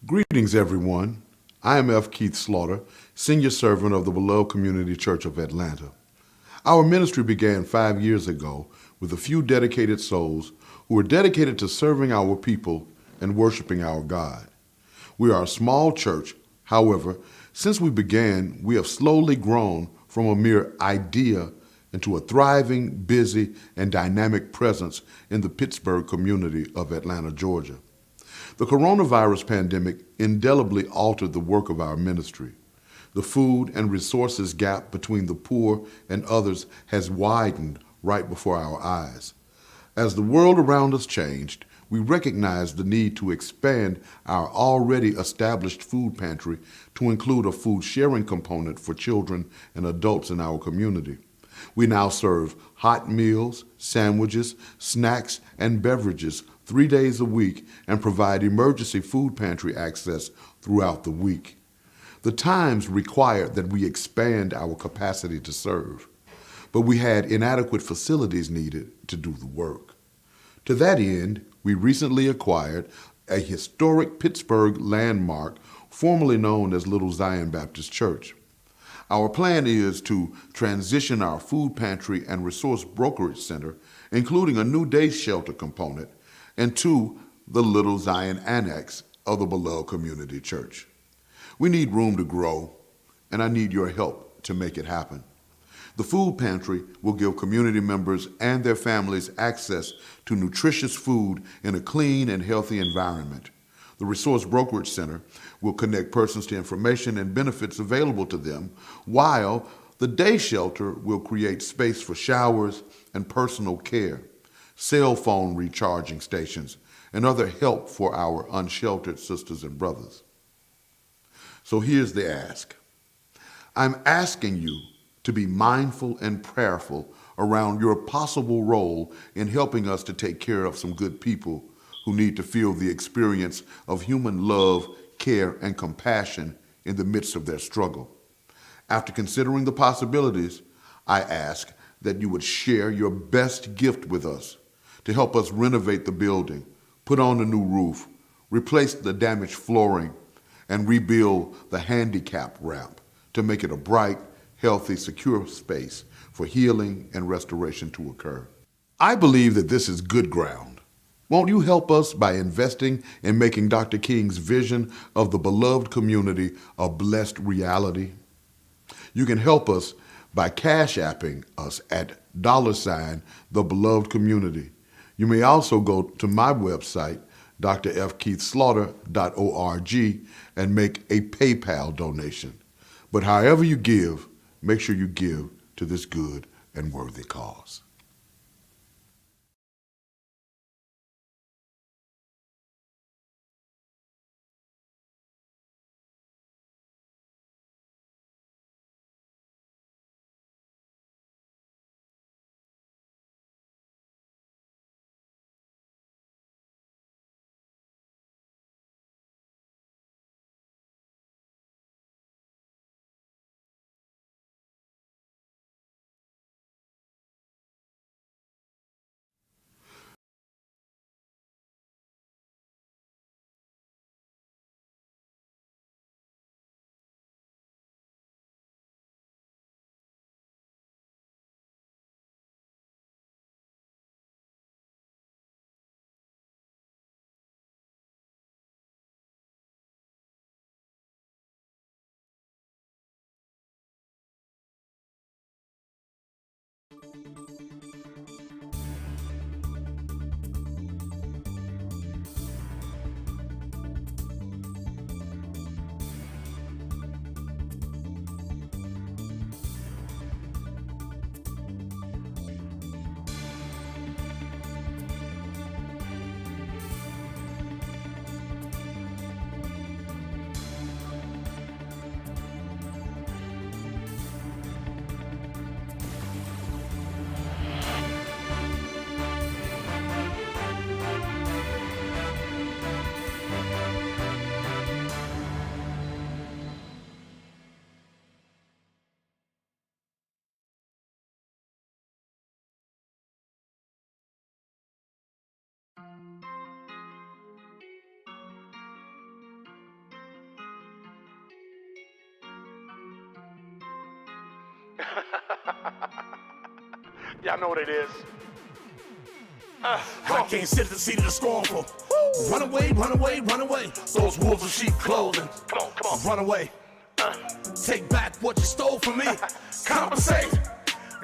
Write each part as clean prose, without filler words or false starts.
Greetings, everyone. I am F. Keith Slaughter, Senior Servant of the Beloved Community Church of Atlanta. Our ministry began 5 years ago with a few dedicated souls who were dedicated to serving our people and worshiping our God. We are a small church. However, since we began, we have slowly grown from a mere idea into a thriving, busy, and dynamic presence in the Pittsburgh community of Atlanta, Georgia. The coronavirus pandemic indelibly altered the work of our ministry. The food and resources gap between the poor and others has widened right before our eyes. As the world around us changed, we recognized the need to expand our already established food pantry to include a food sharing component for children and adults in our community. We now serve hot meals, sandwiches, snacks, and beverages 3 days a week and provide emergency food pantry access throughout the week. The times required that we expand our capacity to serve, but we had inadequate facilities needed to do the work. To that end, we recently acquired a historic Pittsburgh landmark formerly known as Little Zion Baptist Church. Our plan is to transition our food pantry and resource brokerage center, including a new day shelter component, into the Little Zion Annex of the Beloved Community Church. We need room to grow, and I need your help to make it happen. The food pantry will give community members and their families access to nutritious food in a clean and healthy environment. The Resource Brokerage Center will connect persons to information and benefits available to them, while the day shelter will create space for showers and personal care, cell phone recharging stations, and other help for our unsheltered sisters and brothers. So here's the ask. I'm asking you to be mindful and prayerful around your possible role in helping us to take care of some good people who need to feel the experience of human love, care, and compassion in the midst of their struggle. After considering the possibilities, I ask that you would share your best gift with us to help us renovate the building, put on a new roof, replace the damaged flooring, and rebuild the handicap ramp to make it a bright, healthy, secure space for healing and restoration to occur. I believe that this is good ground. Won't you help us by investing in making Dr. King's vision of the beloved community a blessed reality? You can help us by cash apping us at $the beloved community. You may also go to my website, Dr.FKeithSlaughter.org, and make a PayPal donation. But however you give, make sure you give to this good and worthy cause. Y'all know what it is. I can't sit at the seat of the scornful. Run away, run away, run away. Those wolves of sheep clothing. Come on. Run away. Take back what you stole from me. Compensate.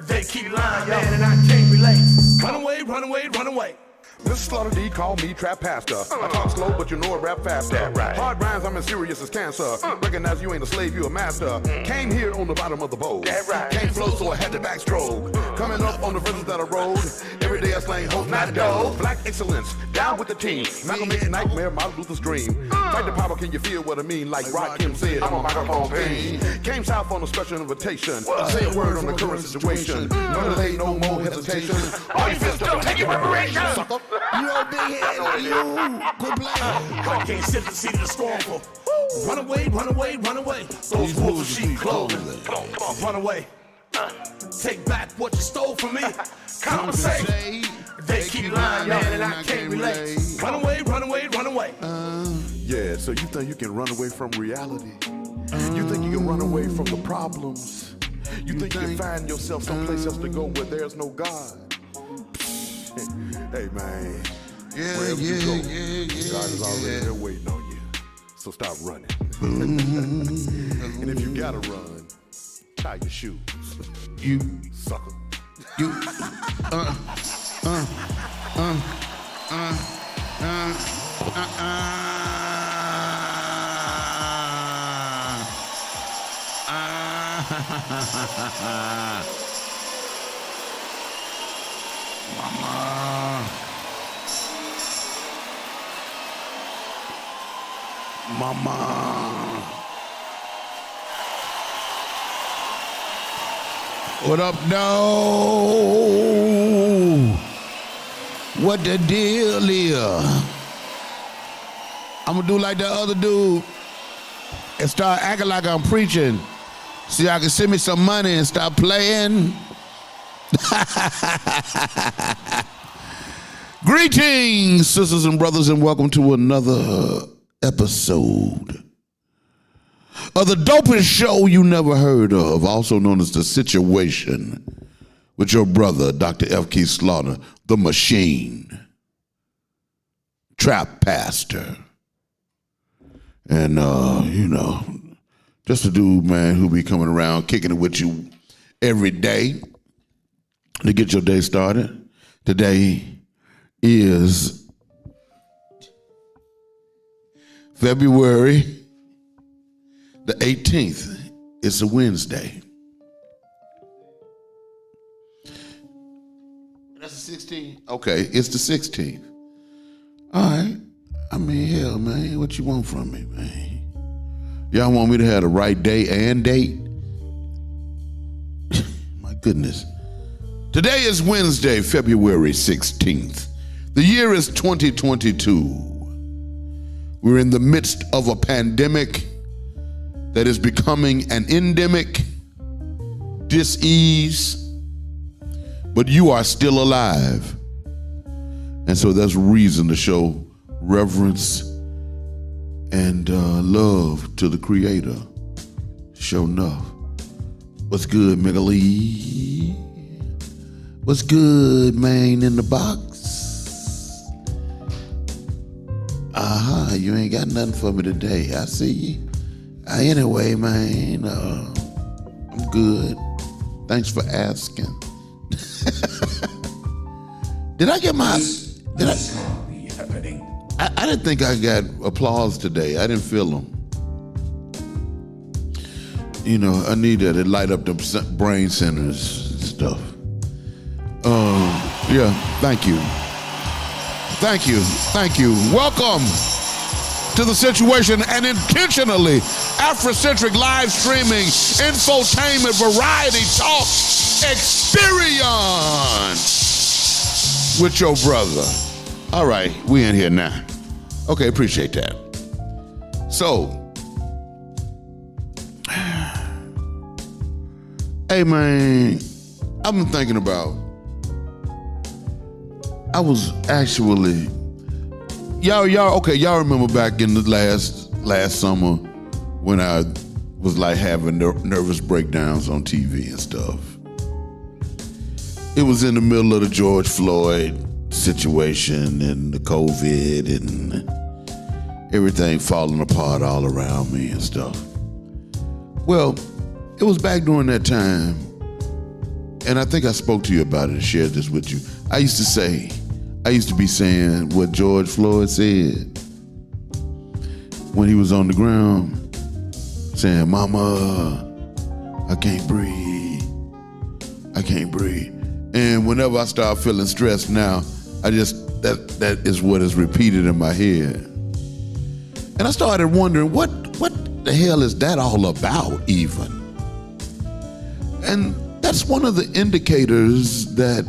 They keep lying, man, and I can't relate. Run away, run away, run away. Mr. Slaughter D called me Trap Pastor. I talk slow, but you know I rap faster. That right. Hard rhymes, I'm as serious as cancer. Recognize you ain't a slave, you a master. Came here on the bottom of the bowl. That right. Can't flow, so I had to backstroke. Coming up on the verses that I rode. Every day I slang hope, not dough. Black excellence, down with the team. Malcolm X nightmare, Martin Luther's dream. Fight the power, can you feel what I mean? Like Rakim said, I'm a microphone pain. Came south on a special invitation. Say a word on the current situation. No delay, no more hesitation. All you feel still take your preparation. Sucker. You old big head, you quit playing. I can't sit at the seat of the scornful. Run away, run away, run away. Those wolves of sheep clothing. Come on. Run away. Take back what you stole from me. Compensate. They keep lying, man, and I can't relate. Run away, run away, run away. Yeah, so you think you can run away from reality? You think you can run away from the problems? You think you can find yourself someplace else to go where there's no God? Hey, man. Wherever you go, God is already there waiting on you. So stop running. And if you gotta run, tie your shoes. You, Sucker. you, Mama. What up, no? What the deal is? I'm gonna do like the other dude and start acting like I'm preaching. See, I can send me some money and stop playing. Greetings, sisters and brothers, and welcome to another episode of the dopest show you never heard of, also known as The Situation, with your brother, Dr.FKeith Slaughter, the Machine, Trap Pastor. And, just a dude, man, who be coming around kicking it with you every day to get your day started. Today is February the 18th. It's a Wednesday. That's the 16th? Okay, it's the 16th. All right. I mean, hell, man, what you want from me, man? Y'all want me to have the right day and date? My goodness. Today is Wednesday, February 16th. The year is 2022. We're in the midst of a pandemic that is becoming an endemic, dis-ease, but you are still alive. And so that's reason to show reverence and love to the Creator. Sure enough. What's good, Megalee? What's good, man, in the box? You ain't got nothing for me today. I see you. Anyway, man, I'm good. Thanks for asking. Did I get my... I didn't think I got applause today. I didn't feel them. You know, I need that. It light up the brain centers and stuff. Yeah, thank you. Thank you. Thank you. Welcome to The Situation, and intentionally Afrocentric live streaming, infotainment, variety talk experience with your brother. All right, we in here now. Okay, appreciate that. So, hey man, I've been thinking about, I was actually, y'all remember back in the last summer when I was like having nervous breakdowns on TV and stuff. It was in the middle of the George Floyd situation and the COVID and everything falling apart all around me and stuff. Well, it was back during that time, and I think I spoke to you about it and shared this with you. I used to be saying what George Floyd said when he was on the ground, saying, "Mama, I can't breathe. I can't breathe." And whenever I start feeling stressed now, that is what is repeated in my head. And I started wondering, what the hell is that all about even? And that's one of the indicators that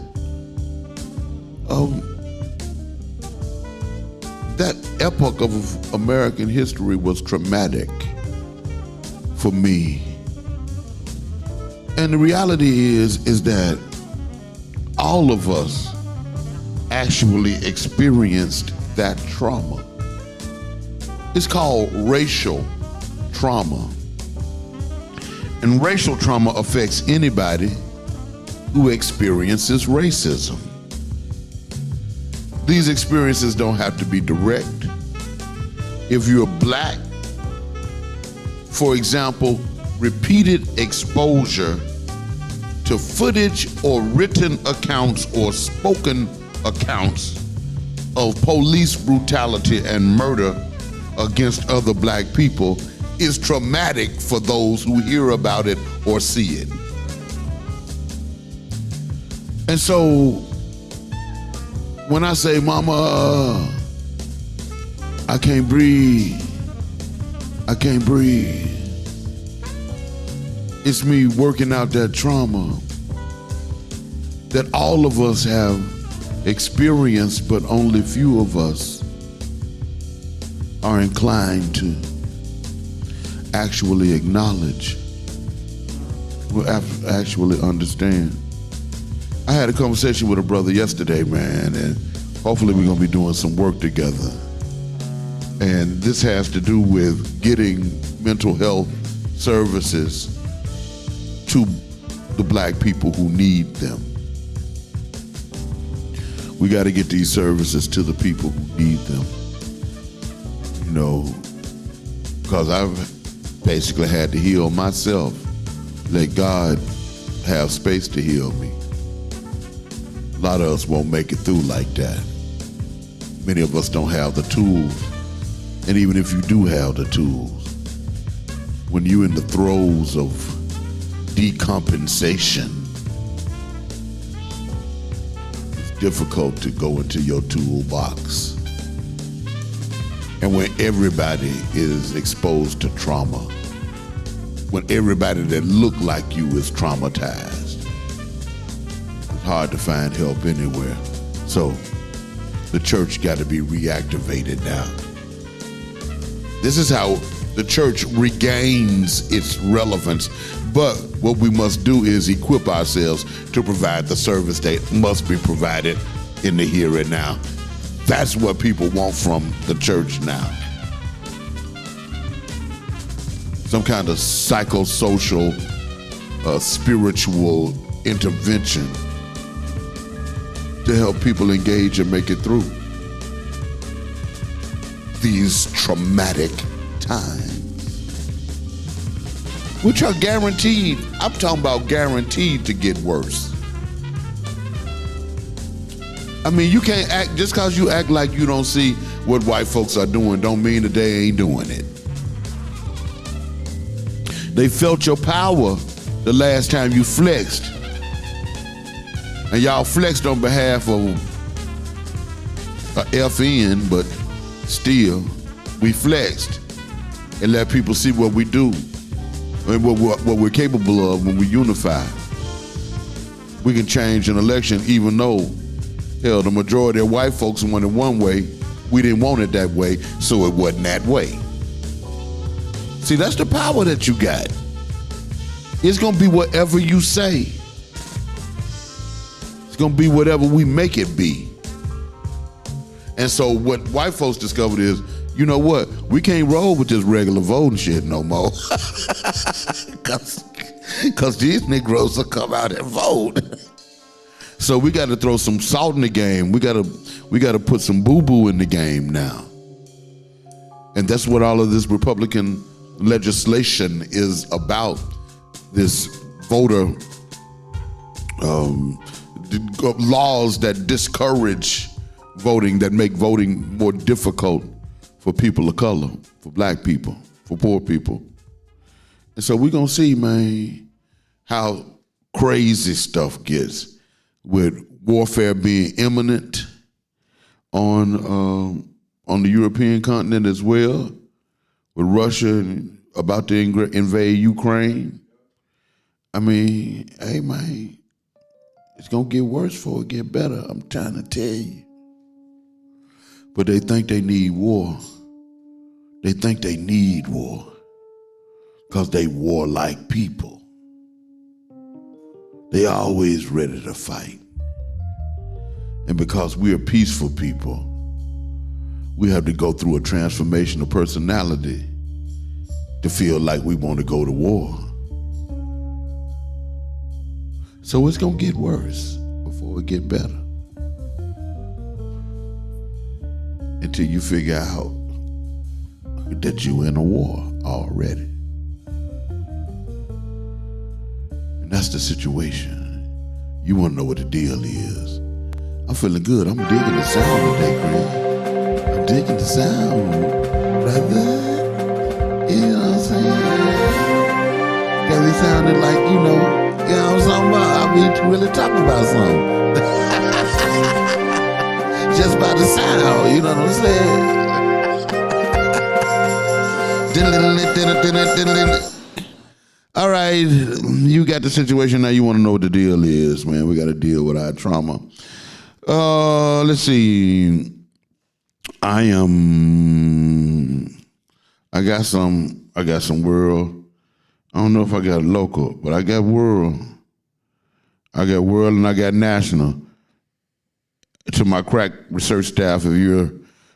that epoch of American history was traumatic for me. And the reality is that all of us actually experienced that trauma. It's called racial trauma. And racial trauma affects anybody who experiences racism. These experiences don't have to be direct. If you're black, for example, repeated exposure to footage or written accounts or spoken accounts of police brutality and murder against other black people is traumatic for those who hear about it or see it. And so when I say, "Mama, I can't breathe, I can't breathe," it's me working out that trauma that all of us have experienced, but only few of us are inclined to actually acknowledge, or actually understand. I had a conversation with a brother yesterday, man, and hopefully we're gonna be doing some work together. And this has to do with getting mental health services to the black people who need them. We gotta get these services to the people who need them. You know, because I've basically had to heal myself. Let God have space to heal me. A lot of us won't make it through like that. Many of us don't have the tools. And even if you do have the tools, when you're in the throes of decompensation, it's difficult to go into your toolbox. And when everybody is exposed to trauma, when everybody that look like you is traumatized, it's hard to find help anywhere. So the church got to be reactivated now. This is how the church regains its relevance. But what we must do is equip ourselves to provide the service that must be provided in the here and now. That's what people want from the church now. Some kind of psychosocial, spiritual intervention to help people engage and make it through these traumatic times, which are guaranteed, I'm talking about guaranteed to get worse. I mean, you can't act, just because you act like you don't see what white folks are doing don't mean that they ain't doing it. They felt your power the last time you flexed. And y'all flexed on behalf of a FN, but still, we flexed and let people see what we do and what we're capable of when we unify. We can change an election even though, hell, the majority of white folks want it one way. We didn't want it that way, so it wasn't that way. See, that's the power that you got. It's gonna be whatever you say. It's gonna be whatever we make it be. And so what white folks discovered is you know what? We can't roll with this regular voting shit no more. Cause these Negroes will come out and vote. So we got to throw some salt in the game. We got to put some boo-boo in the game now. And that's what all of this Republican legislation is about. This voter laws that discourage voting, that make voting more difficult for people of color, for black people, for poor people. And so we're gonna see, man, how crazy stuff gets with warfare being imminent on the European continent as well, with Russia about to invade Ukraine. I mean, hey man, it's gonna get worse before it get better. I'm trying to tell you. But they think they need war. They think they need war because they warlike people. They always ready to fight. And because we are peaceful people, we have to go through a transformation of personality to feel like we want to go to war. So it's gonna get worse before it get better. Until you figure out that you in a war already. And that's the situation. You wanna know what the deal is. I'm feeling good. I'm digging the sound today, Chris. I'm digging the sound, brother. You know what I'm saying? Got me sounding like, you know what I'm talking about? I mean, really talking about something. Just by the sound, you know what I'm saying? All right, you got the situation now. You want to know what the deal is, man. We got to deal with our trauma. Let's see. I got some world. I don't know if I got local, but I got world. I got world and I got national. To my crack research staff, if you're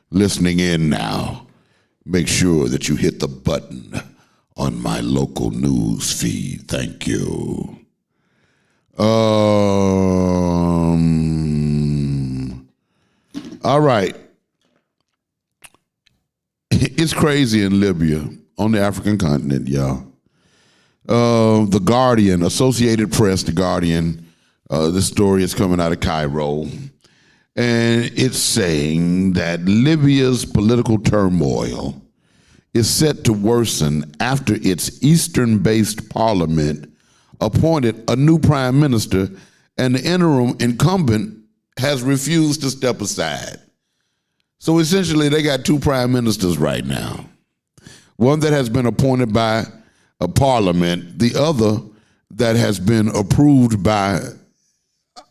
listening in now, make sure that you hit the button on my local news feed. Thank you. All right. It's crazy in Libya, on the African continent, y'all. The Guardian, Associated Press, The Guardian, this story is coming out of Cairo. And it's saying that Libya's political turmoil is set to worsen after its Eastern-based parliament appointed a new prime minister, and the interim incumbent has refused to step aside. So essentially, they got two prime ministers right now. One that has been appointed by a parliament, the other that has been approved by,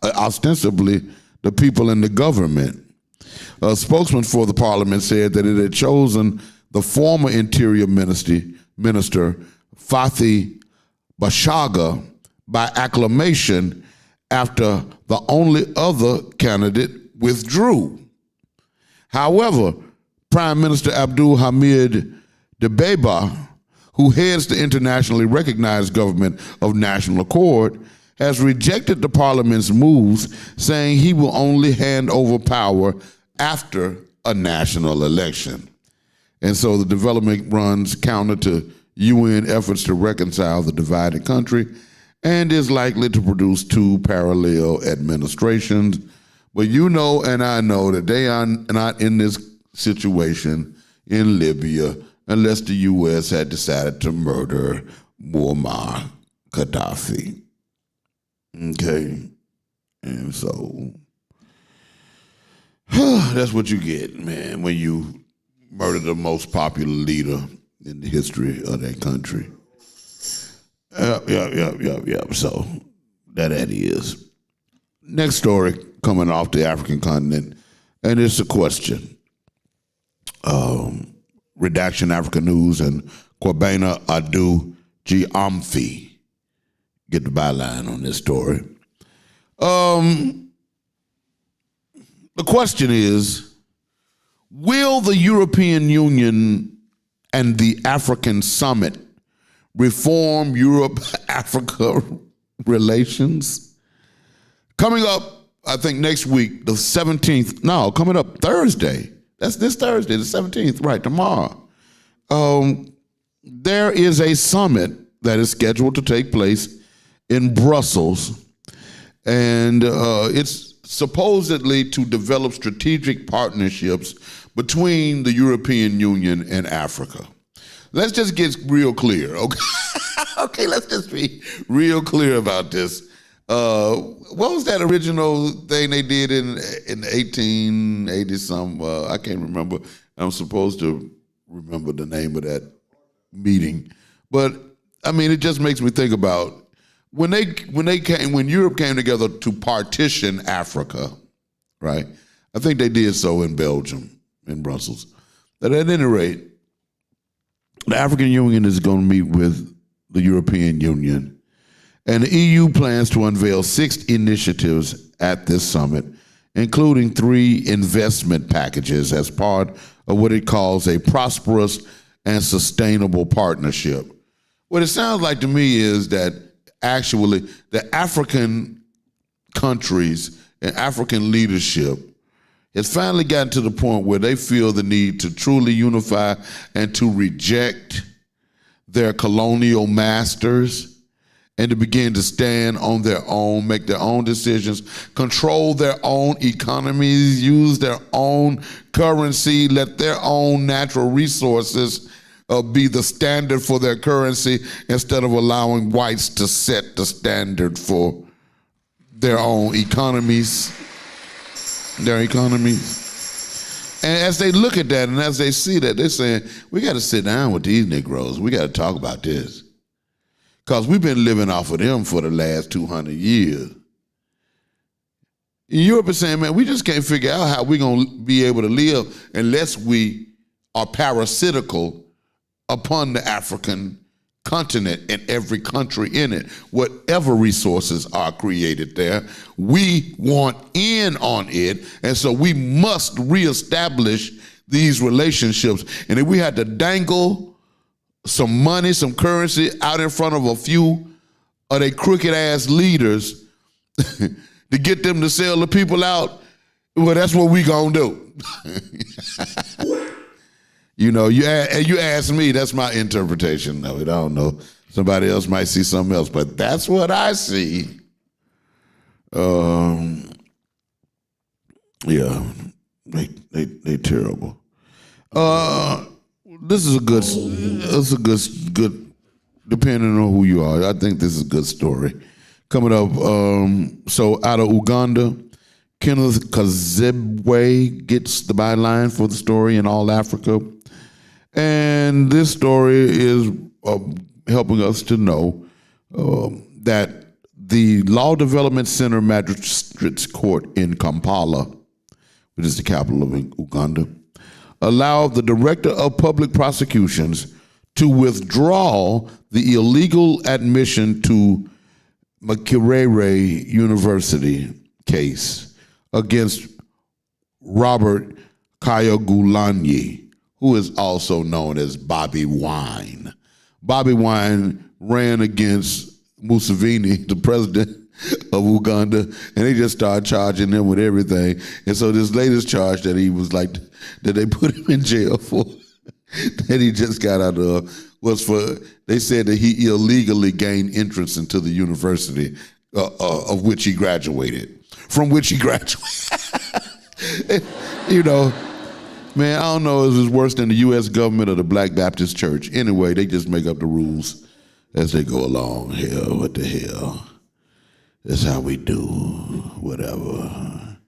ostensibly, the people in the government. A spokesman for the parliament said that it had chosen the former Interior Minister Fathi Bashaga by acclamation after the only other candidate withdrew. However, Prime Minister Abdul Hamid Dbeibah, who heads the internationally recognized government of National Accord, has rejected the parliament's moves, saying he will only hand over power after a national election. And so the development runs counter to UN efforts to reconcile the divided country and is likely to produce two parallel administrations. But you know and I know that they are not in this situation in Libya unless the U.S. had decided to murder Muammar Gaddafi. Okay, and so that's what you get, man, when you murder the most popular leader in the history of that country. Yep. So that is. Next story coming off the African continent, and it's a question. Redaction Africa News and Kwabena Adu Giamfi get the byline on this story. The question is, Will the European Union and the African Summit reform Europe-Africa relations? Coming up, I think next week, the 17th, no, coming up Thursday. That's this Thursday, the 17th, right, tomorrow. There is a summit that is scheduled to take place in Brussels, and it's supposedly to develop strategic partnerships between the European Union and Africa. Let's just get real clear, okay? Okay, let's just be real clear about this. What was that original thing they did in 1880-something? I can't remember. I'm supposed to remember the name of that meeting. But, I mean, it just makes me think about when Europe came together to partition Africa, right? I think they did so in Belgium, in Brussels. But at any rate, the African Union is going to meet with the European Union, and the EU plans to unveil 6 initiatives at this summit, including 3 investment packages as part of what it calls a prosperous and sustainable partnership. What it sounds like to me is that actually the African countries and African leadership has finally gotten to the point where they feel the need to truly unify and to reject their colonial masters and to begin to stand on their own, make their own decisions, control their own economies, use their own currency, let their own natural resources be the standard for their currency instead of allowing whites to set the standard for their own economies. Their economies. And as they look at that and as they see that, they're saying, we got to sit down with these Negroes. We got to talk about this. Because we've been living off of them for the last 200 years. Europe is saying, man, we just can't figure out how we're going to be able to live unless we are parasitical upon the African continent and every country in it. Whatever resources are created there, we want in on it, and so we must reestablish these relationships. And if we had to dangle some money, some currency out in front of a few of they crooked ass leaders to get them to sell the people out, well, that's what we gonna do. You know, you ask me, that's my interpretation of it. I don't know. Somebody else might see something else, but that's what I see. Yeah, they terrible. This is a good, depending on who you are, I think this is a good story. Coming up, so out of Uganda, Kenneth Kazebwe gets the byline for the story in All Africa. And this story is helping us to know that the Law Development Center Magistrates Court in Kampala, which is the capital of Uganda, allowed the Director of Public Prosecutions to withdraw the illegal admission to Makerere University case against Robert Kyagulanyi, who is also known as Bobby Wine. Bobby Wine ran against Museveni, the president of Uganda, and they just started charging him with everything. And so this latest charge that he was like, that they put him in jail for, that he just got out of, was for, they said that he illegally gained entrance into the university of which he graduated, from which he graduated. You know, man, I don't know if it's worse than the U.S. government or the Black Baptist Church. Anyway, they just make up the rules as they go along. Hell, what the hell? That's how we do whatever.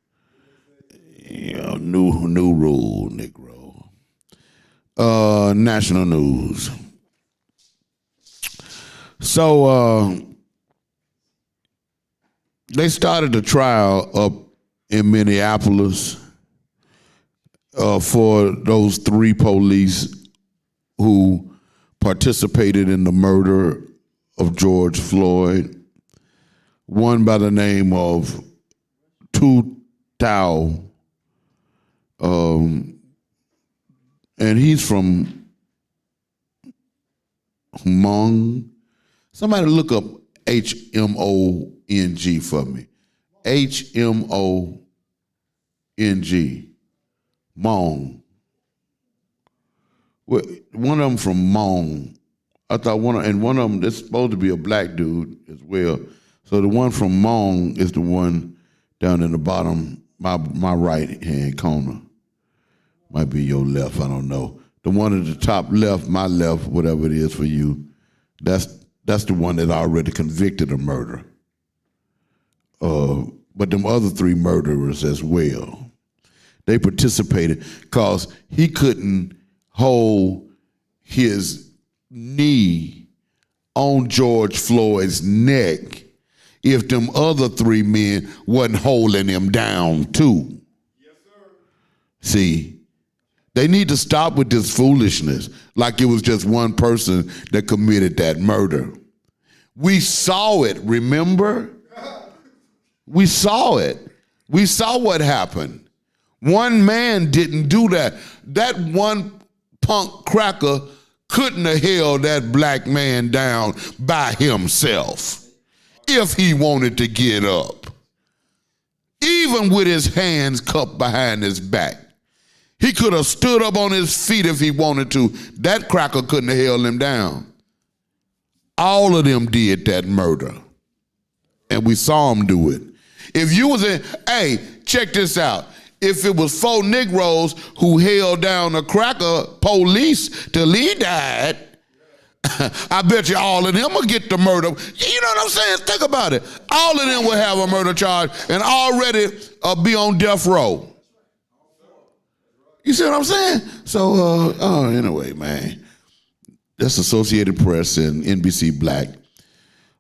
You know, new rule, Negro. National news. So they started a trial up in Minneapolis for those 3 police who participated in the murder of George Floyd. One by the name of Tu Tao and he's from Hmong. Somebody look up Hmong for me. Hmong. Hmong. Well, one of them from Hmong. I thought one of them, it's supposed to be a black dude as well. So the one from Hmong is the one down in the bottom, my right hand corner. Might be your left, I don't know. The one at the top left, my left, whatever it is for you, that's the one that already convicted of murder. But them other 3 murderers as well, they participated because he couldn't hold his knee on George Floyd's neck if them other 3 men wasn't holding him down too. Yes, sir. See, they need to stop with this foolishness like it was just one person that committed that murder. We saw it, remember? We saw it. We saw what happened. One man didn't do that. That one punk cracker couldn't have held that black man down by himself if he wanted to get up. Even with his hands cupped behind his back. He could have stood up on his feet if he wanted to. That cracker couldn't have held him down. All of them did that murder. And we saw them do it. If you was in, hey, check this out. If it was 4 Negroes who held down a cracker police till he died, I bet you all of them will get the murder. You know what I'm saying? Think about it. All of them will have a murder charge and already be on death row. You see what I'm saying? So, anyway, man, that's Associated Press and NBC Black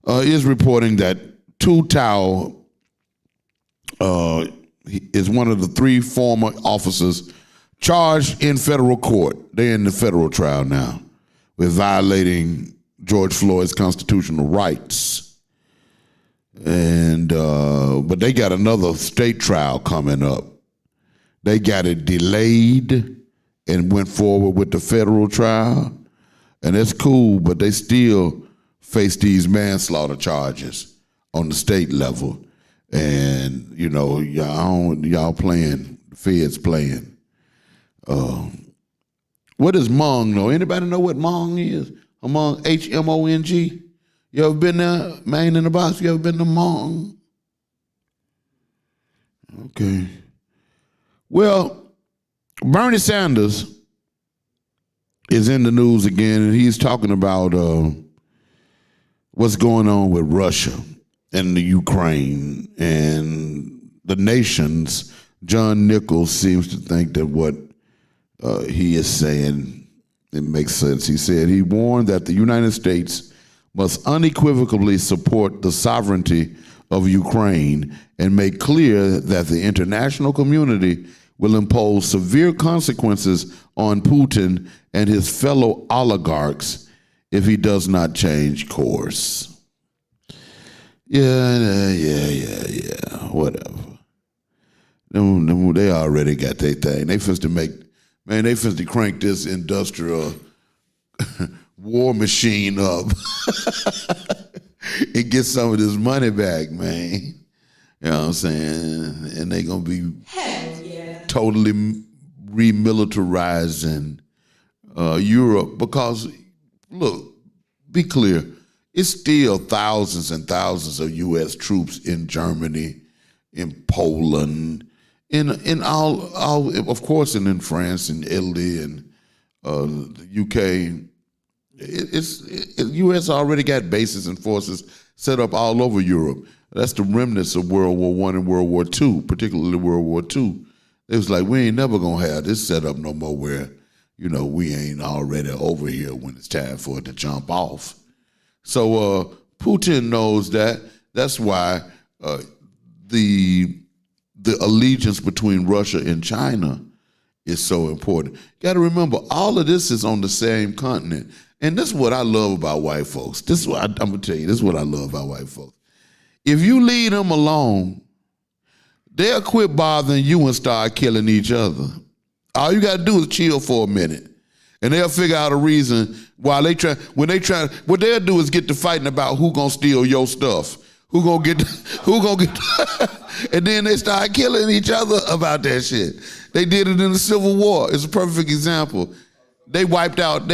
is reporting that Tu Tao is one of the 3 former officers charged in federal court. They're in the federal trial now with violating George Floyd's constitutional rights. And but they got another state trial coming up. They got it delayed and went forward with the federal trial. And that's cool, but they still face these manslaughter charges on the state level. And, you know, y'all playing, the feds playing. What is Hmong, though? Anybody know what Hmong is? Hmong, Hmong. You ever been there, man in the box? You ever been to Hmong? Okay. Well, Bernie Sanders is in the news again, and he's talking about what's going on with Russia and the Ukraine and the nations. John Nichols seems to think that what he is saying, it makes sense. He said he warned that the United States must unequivocally support the sovereignty of Ukraine and make clear that the international community will impose severe consequences on Putin and his fellow oligarchs if he does not change course. Yeah, whatever. They already got their thing. They finna to crank this industrial war machine up and get some of this money back, man. You know what I'm saying? And they gonna be totally remilitarizing Europe because, look, be clear, it's still thousands and thousands of U.S. troops in Germany, in Poland, in all of course, and in France and Italy and the UK. U.S. already got bases and forces set up all over Europe. That's the remnants of World War I and World War II, particularly World War II. It was like, we ain't never gonna have this set up no more where, you know, we ain't already over here when it's time for it to jump off. So Putin knows that. That's why the allegiance between Russia and China is so important. Got to remember, all of this is on the same continent. And this is what I love about white folks. This is what I'm going to tell you. This is what I love about white folks. If you leave them alone, they'll quit bothering you and start killing each other. All you got to do is chill for a minute. And they'll figure out a reason while they try. When they try, what they'll do is get to fighting about who gonna steal your stuff, who gonna get, and then they start killing each other about that shit. They did it in the Civil War. It's a perfect example. They wiped out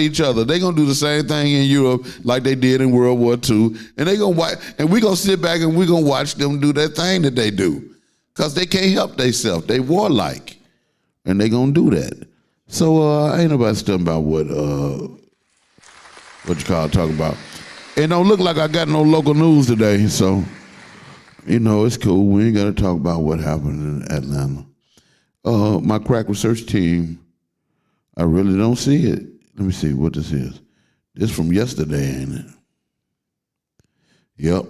each other. They gonna do the same thing in Europe like they did in World War II, and they gonna and we gonna sit back and we gonna watch them do that thing that they do, cause they can't help themselves. They warlike, and they gonna do that. So ain't nobody studying about what talking about. It don't look like I got no local news today, so it's cool. We ain't gotta talk about what happened in Atlanta. My crack research team, I really don't see it. Let me see what this is. This from yesterday, ain't it?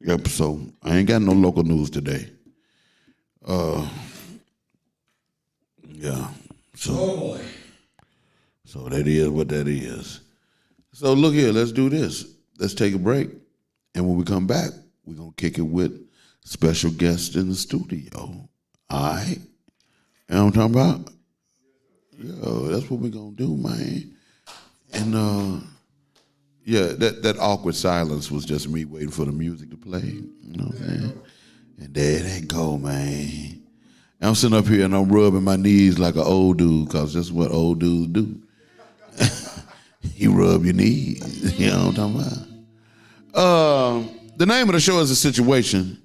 Yep, so I ain't got no local news today. Yeah. So, oh boy. So that is what that is. So look here, let's do this. Let's take a break. And when we come back, we're going to kick it with special guests in the studio. All right? You know what I'm talking about? Yo, that's what we're going to do, man. And, yeah, that awkward silence was just me waiting for the music to play. You know what I'm saying? And there they go, man. I'm sitting up here and I'm rubbing my knees like an old dude, because that's what old dudes do. You rub your knees. You know what I'm talking about? The name of the show is A Situation.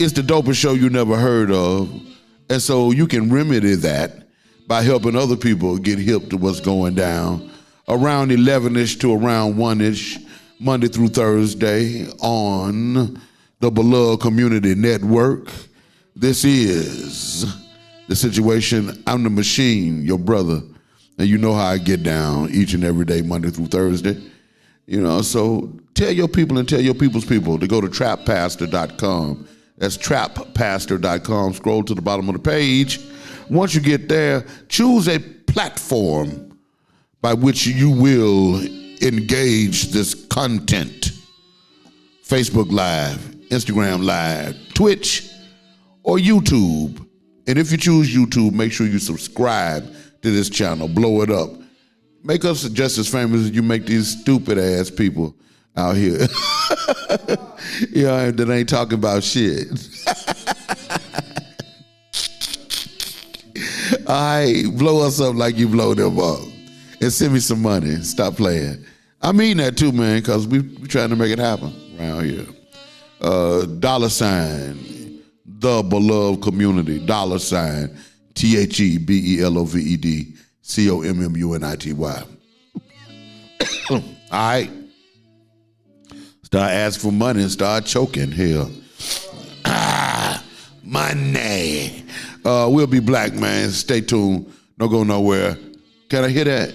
It's the dopest show you never heard of. And so you can remedy that by helping other people get hip to what's going down around 11-ish to around 1-ish, Monday through Thursday on the Beloved Community Network. This is The Situation. I'm the machine, your brother. And you know how I get down each and every day, Monday through Thursday. So tell your people and tell your people's people to go to trappastor.com. That's trappastor.com. Scroll to the bottom of the page. Once you get there, choose a platform by which you will engage this content. Facebook Live, Instagram Live, Twitch, or YouTube. And if you choose YouTube, make sure you subscribe to this channel. Blow it up. Make us just as famous as you make these stupid ass people out here. That ain't talking about shit. All right, blow us up like you blow them up. And send me some money. Stop playing. I mean that too, man, because we trying to make it happen around here. $, the Beloved Community, $, THEBELOVED, COMMUNITY. All right. Start asking for money and start choking here. Money. We'll be black, man. Stay tuned. Don't go nowhere. Can I hear that?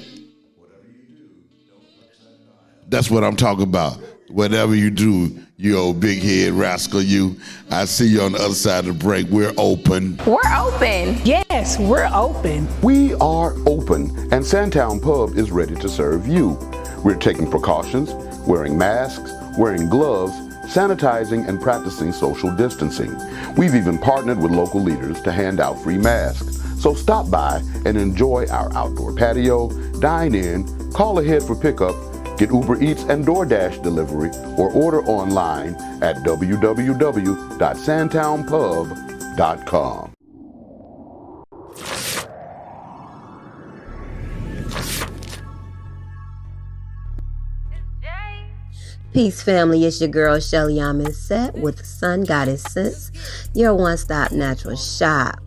That's what I'm talking about. Whatever you do, you old big head rascal, you. I see you on the other side of the break. We're open. We're open. Yes, we're open. We are open, and Sandtown Pub is ready to serve you. We're taking precautions, wearing masks, wearing gloves, sanitizing, and practicing social distancing. We've even partnered with local leaders to hand out free masks. So stop by and enjoy our outdoor patio, dine in, call ahead for pickup, get Uber Eats and DoorDash delivery, or order online at www.sandtownpub.com. Peace, family. It's your girl, Shelly Set with Sun Goddess Sense, your one-stop natural shop.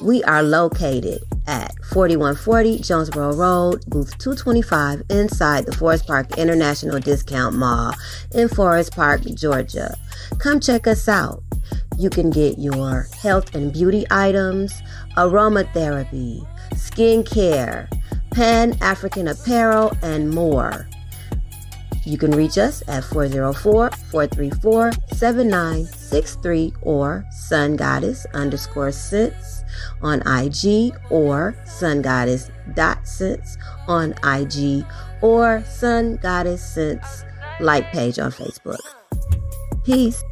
We are located at 4140 Jonesboro Road, booth 225, inside the Forest Park International Discount Mall in Forest Park, Georgia. Come check us out. You can get your health and beauty items, aromatherapy, skincare, Pan-African apparel, and more. You can reach us at 404-434-7963 or sungoddess_sense on IG, or sungoddess.sense on IG, or Sun Goddess Sense like page on Facebook. Peace.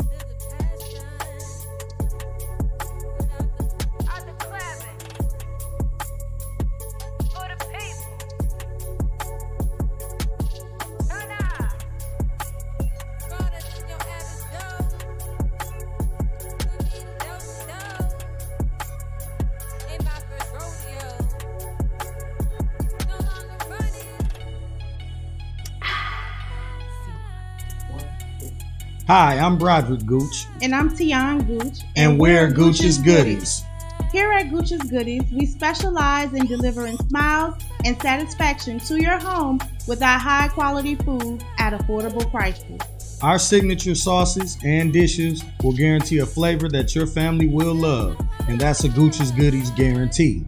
Hi, I'm Broderick Gooch. And I'm Tian Gooch. And we're Gooch's Goodies. Here at Gooch's Goodies, we specialize in delivering smiles and satisfaction to your home with our high-quality food at affordable prices. Our signature sauces and dishes will guarantee a flavor that your family will love, and that's a Gooch's Goodies guarantee.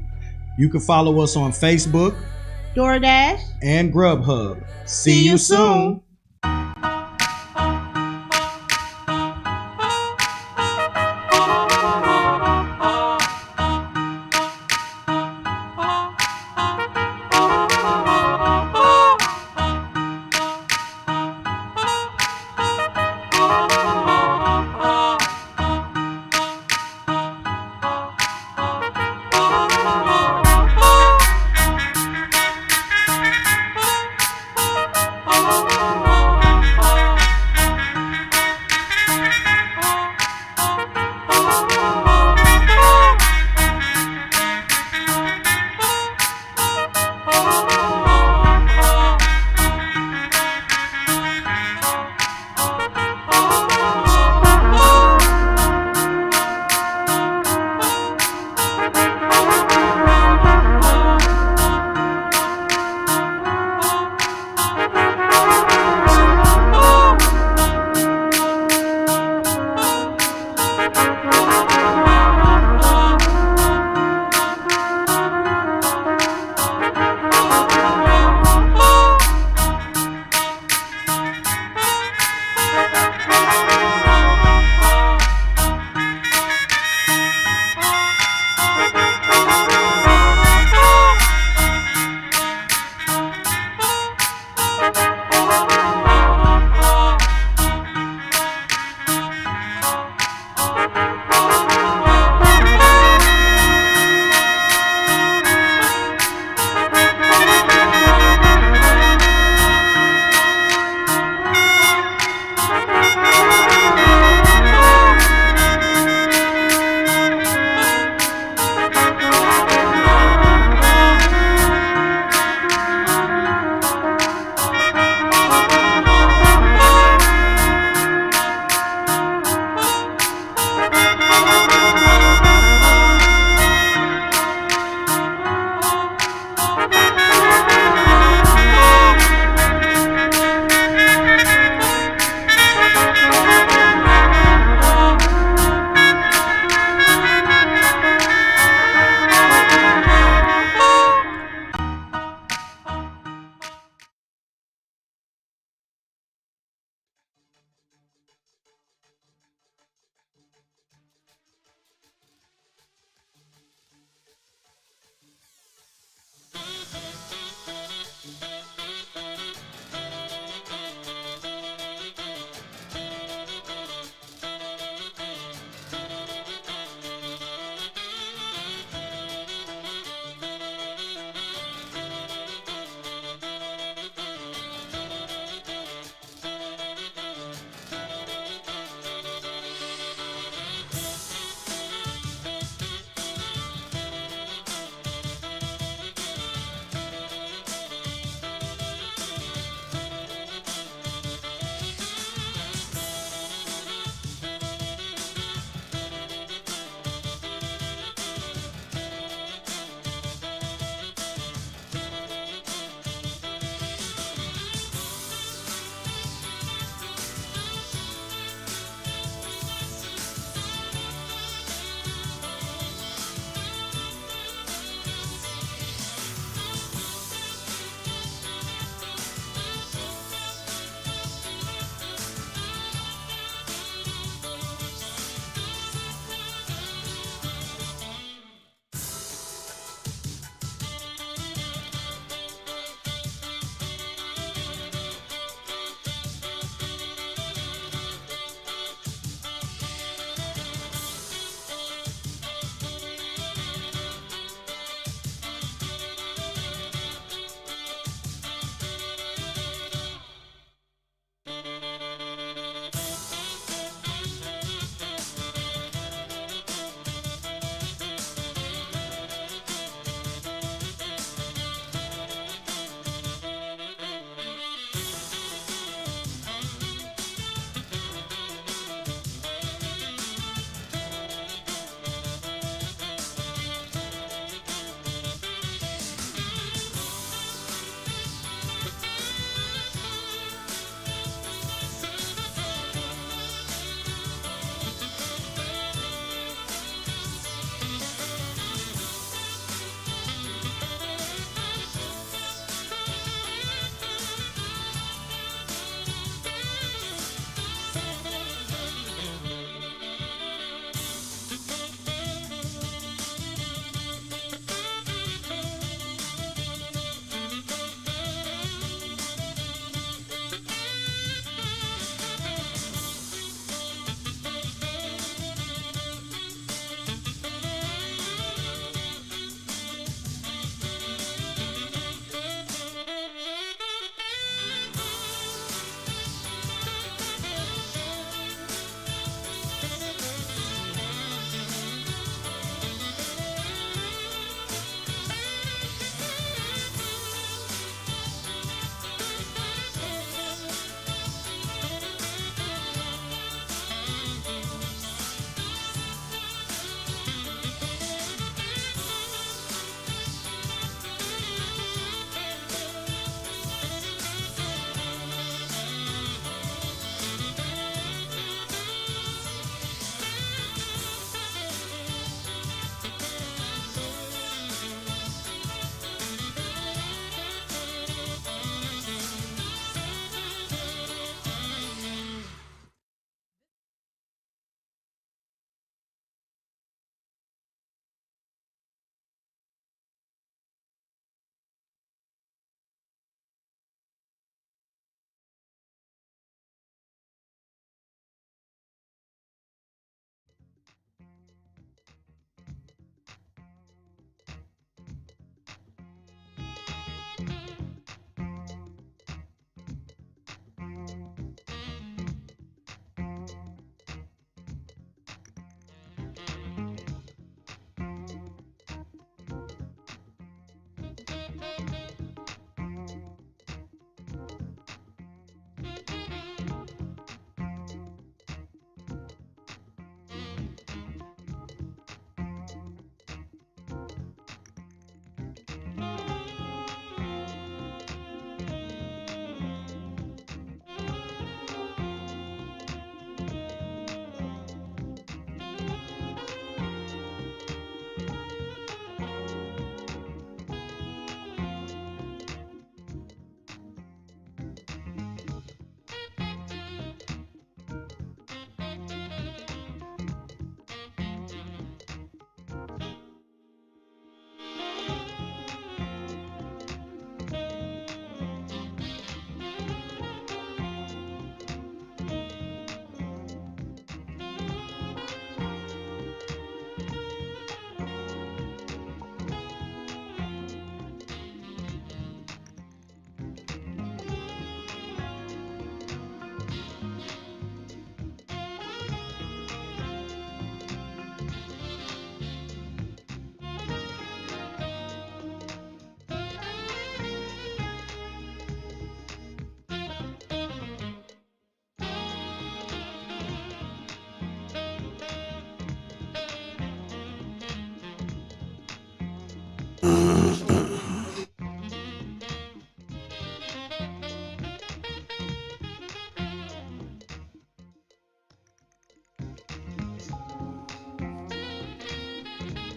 You can follow us on Facebook, DoorDash, and Grubhub. See you soon.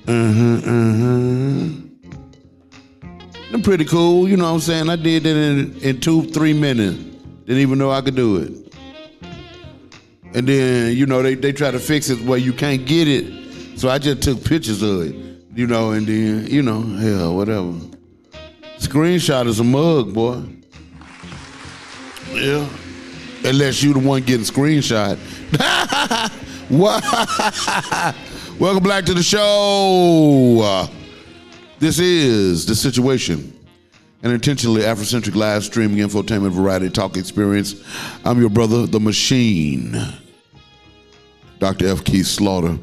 I'm pretty cool, you know what I'm saying? I did that in 2-3 minutes. Didn't even know I could do it. And then, you know, they try to fix it where you can't get it. So I just took pictures of it, you know, and then, you know, hell, whatever. Screenshot is a mug, boy. Yeah. Unless you the one getting screenshot. What? Welcome back to the show. This is The Situation, an intentionally Afrocentric live streaming infotainment variety talk experience. I'm your brother, the machine, Dr.FKeith Slaughter.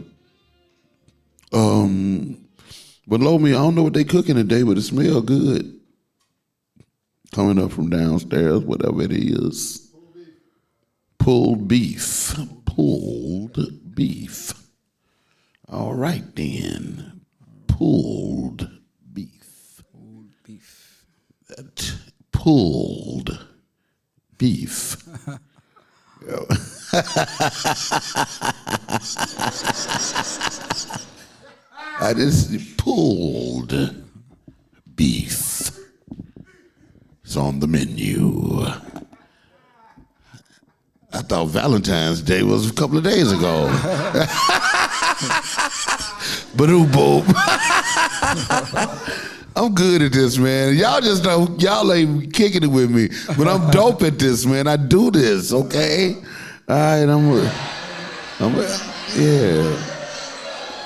Below me, I don't know what they cooking today, but it smells good. Coming up from downstairs, whatever it is. Pulled beef. Pulled beef. All right, then. Pulled beef. Pulled beef. That pulled beef. I just pulled beef. It's on the menu. I thought Valentine's Day was a couple of days ago. But boom. I'm good at this, man. Y'all just know, y'all ain't kicking it with me. But I'm dope at this, man. I do this, okay? All right,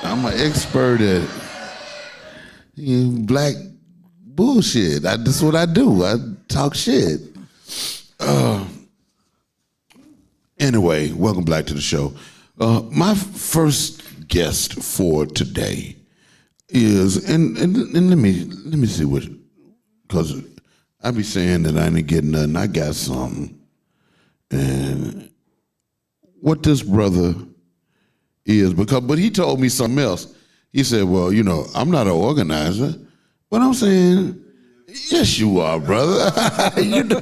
I'm an expert at black bullshit. That's what I do. I talk shit. Anyway, welcome back to the show. My first guest for today is, and let me see what, because I be saying that I ain't getting nothing. I got something. And what this brother is, but he told me something else. He said, well, you know, I'm not an organizer, but I'm saying, yes, you are, brother. You know,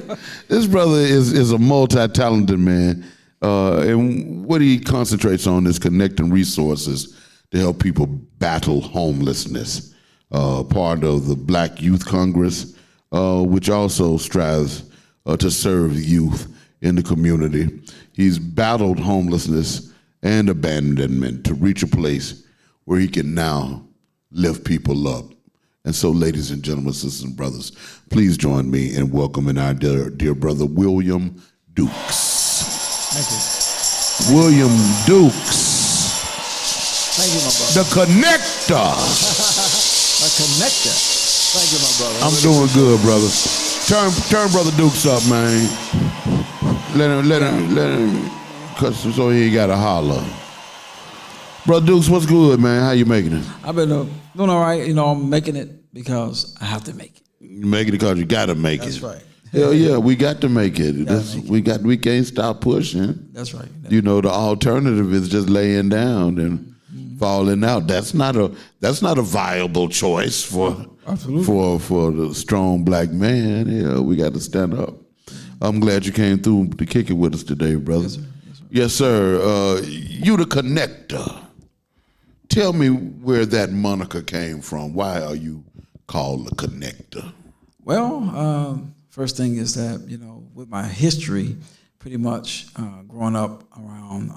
this brother is a multi-talented man. And what he concentrates on is connecting resources to help people battle homelessness. Part of the Black Youth Congress, which also strives to serve youth in the community. He's battled homelessness and abandonment to reach a place where he can now lift people up. And so, ladies and gentlemen, sisters and brothers, please join me in welcoming our dear brother, William Dukes. Thank you. William Dukes. Thank you, my brother. The connector. The connector. Thank you, my brother. I'm doing good, brother. Turn Brother Dukes up, man. Let him, cause so he got to holler. Brother Dukes, what's good, man? How you making it? I've been doing all right. You know, I'm making it because I have to make it. You making it because you got to make That's it. right. Hell yeah, we got to make it. We can't stop pushing. That's right. You know, the alternative is just laying down and falling out. That's not a viable choice for the strong black man. Yeah, we got to stand up. I'm glad you came through to kick it with us today, brother. Yes, sir. You the connector. Tell me where that moniker came from. Why are you called the connector? Well, first thing is that, you know, with my history, pretty much growing up around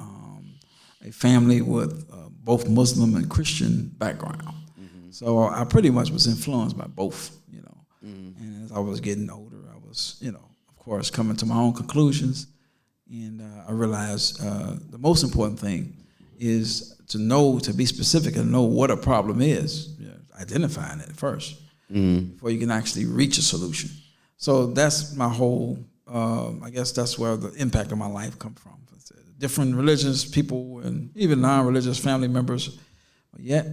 a family with both Muslim and Christian background. Mm-hmm. So I pretty much was influenced by both, you know. Mm-hmm. And as I was getting older, I was, you know, of course, coming to my own conclusions. And I realized the most important thing is to be specific and know what a problem is, identifying it first, before you can actually reach a solution. So that's my whole, I guess that's where the impact of my life come from. Different religious people and even non-religious family members, but yet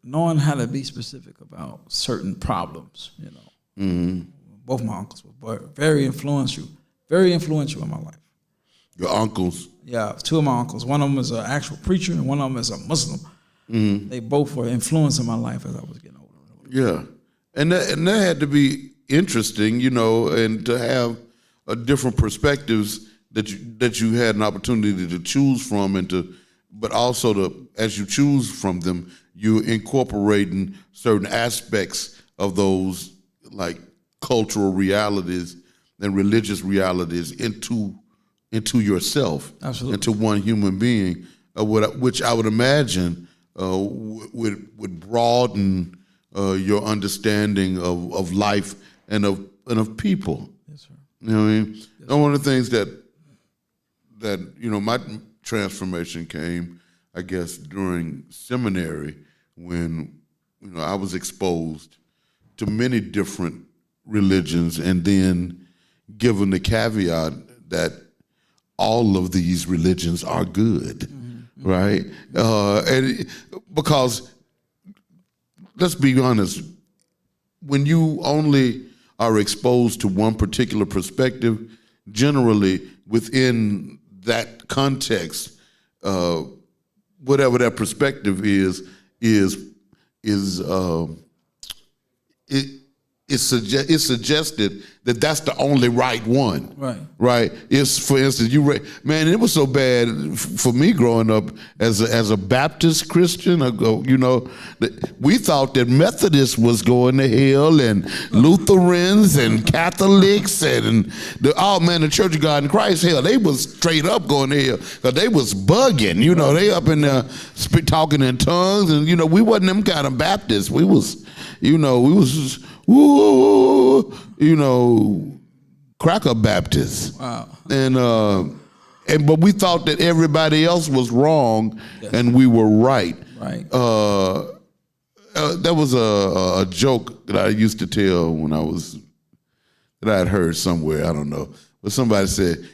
knowing how to be specific about certain problems, you know. Mm-hmm. Both my uncles were very influential in my life. Your uncles? Yeah, two of my uncles. One of them is an actual preacher and one of them is a Muslim. Mm-hmm. They both were influencing my life as I was getting older. Yeah, and that had to be interesting, you know, and to have different perspectives that you had an opportunity to choose from, but also as you choose from them, you're incorporating certain aspects of those like cultural realities and religious realities into yourself, Absolutely. into one human being, which I would imagine would broaden your understanding of life and of people. Yes, sir. You know what I mean? Yes, one of the things that my transformation came, I guess, during seminary when I was exposed to many different religions, and then given the caveat that all of these religions are good, right? And because let's be honest, when you only are exposed to one particular perspective, generally within that context, whatever that perspective is it's suggested that that's the only right one. Right. Right. It's, for instance, man, it was so bad for me growing up as a Baptist Christian. We thought that Methodists was going to hell, and Lutherans and Catholics and the Church of God in Christ, hell, they was straight up going to hell because they was bugging. They up in there talking in tongues, and we wasn't them kind of Baptists. We was, we was. Woo, cracker Baptists. Wow. But we thought that everybody else was wrong, yes, and we were right. Right. That was a joke that I used to tell that I had heard somewhere, I don't know. But somebody said,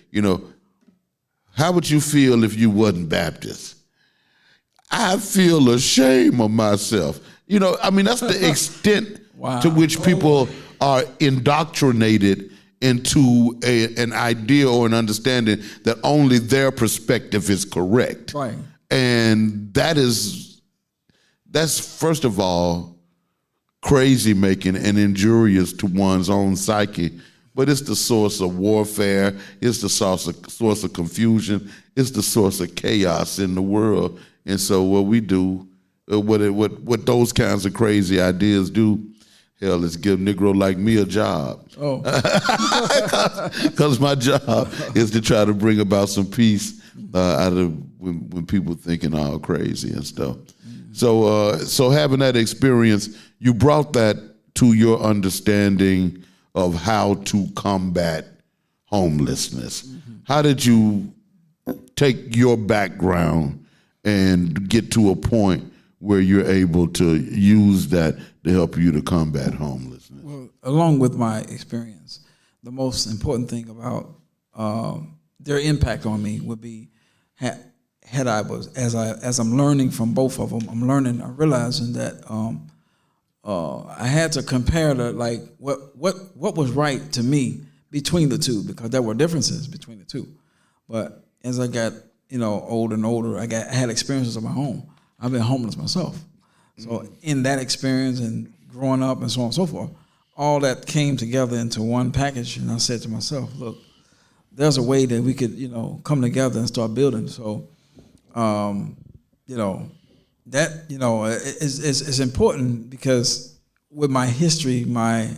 how would you feel if you wasn't Baptist? I feel ashamed of myself. That's the extent wow. to which people are indoctrinated into an idea or an understanding that only their perspective is correct. Right. And that's first of all crazy making and injurious to one's own psyche, but it's the source of warfare, it's the source of confusion, it's the source of chaos in the world. And so what we do, what those kinds of crazy ideas do, hell, is give Negro like me a job. Oh. Because my job is to try to bring about some peace out of when people thinking all crazy and stuff. Mm-hmm. So having that experience, you brought that to your understanding of how to combat homelessness. Mm-hmm. How did you take your background and get to a point where you're able to use that to help you to combat homelessness? Well, along with my experience, the most important thing about their impact on me would be had I was, as I'm learning from both of them, I'm realizing that I had to compare what was right to me between the two, because there were differences between the two. But as I got older and older, I had experiences of my own. I've been homeless myself. So in that experience and growing up and so on and so forth, all that came together into one package, and I said to myself, look, there's a way that we could, come together and start building. So, it's important, because with my history, my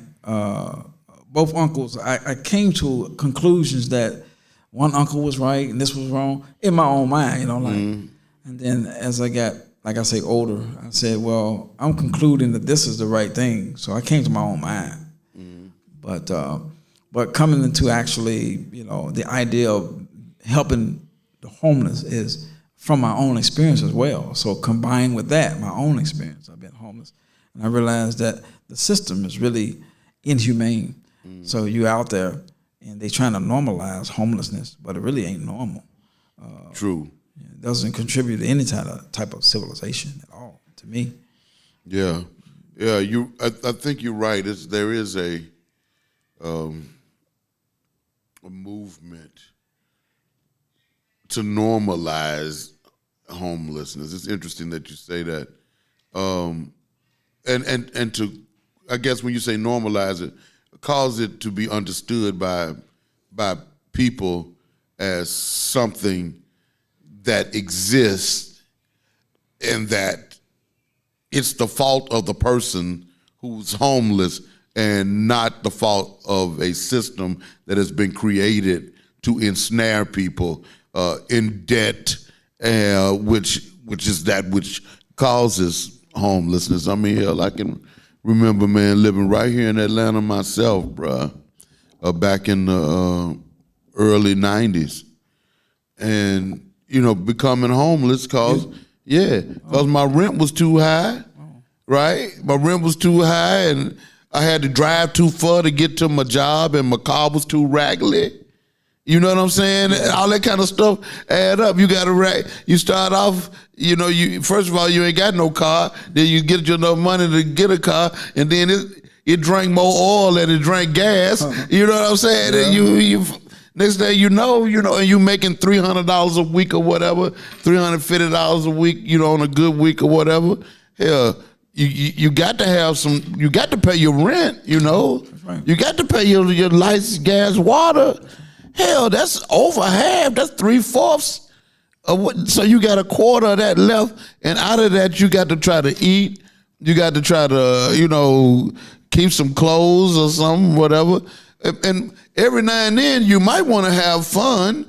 both uncles, I came to conclusions that one uncle was right and this was wrong in my own mind, And then as I got, like I say, older, I said, well, I'm concluding that this is the right thing. So I came to my own mind. But coming into actually, the idea of helping the homeless is from my own experience as well. So combined with that, my own experience, I've been homeless. And I realized that the system is really inhumane. So you out there and they trying to normalize homelessness, but it really ain't normal. True. It doesn't contribute to any type of civilization at all, to me. Yeah. I think you're right. There is a movement to normalize homelessness. It's interesting that you say that. And to, I guess when you say normalize it, cause it to be understood by people as something that exists and that it's the fault of the person who's homeless and not the fault of a system that has been created to ensnare people in debt, which is that which causes homelessness. I mean, hell, I can remember, man, living right here in Atlanta myself, bruh, back in the early 90s. And, you know, becoming homeless because my rent was too high, right? My rent was too high, and I had to drive too far to get to my job, and my car was too raggedy. You know what I'm saying? All that kind of stuff add up. You got to you start off, you know, first of all, you ain't got no car. Then you get you enough money to get a car, and then it drank more oil than it drank gas. You know what I'm saying? Yeah. And you next day you know, and you making $300 a week or whatever, $350 a week, you know, on a good week or whatever. Hell, you got to have you got to pay your rent, you know. Right. You got to pay your lights, gas, water. Hell, that's over half. That's 3/4 of what. So you got a quarter of that left, and out of that, you got to try to eat. You got to try to, you know, keep some clothes or something, whatever. And every now and then, you might want to have fun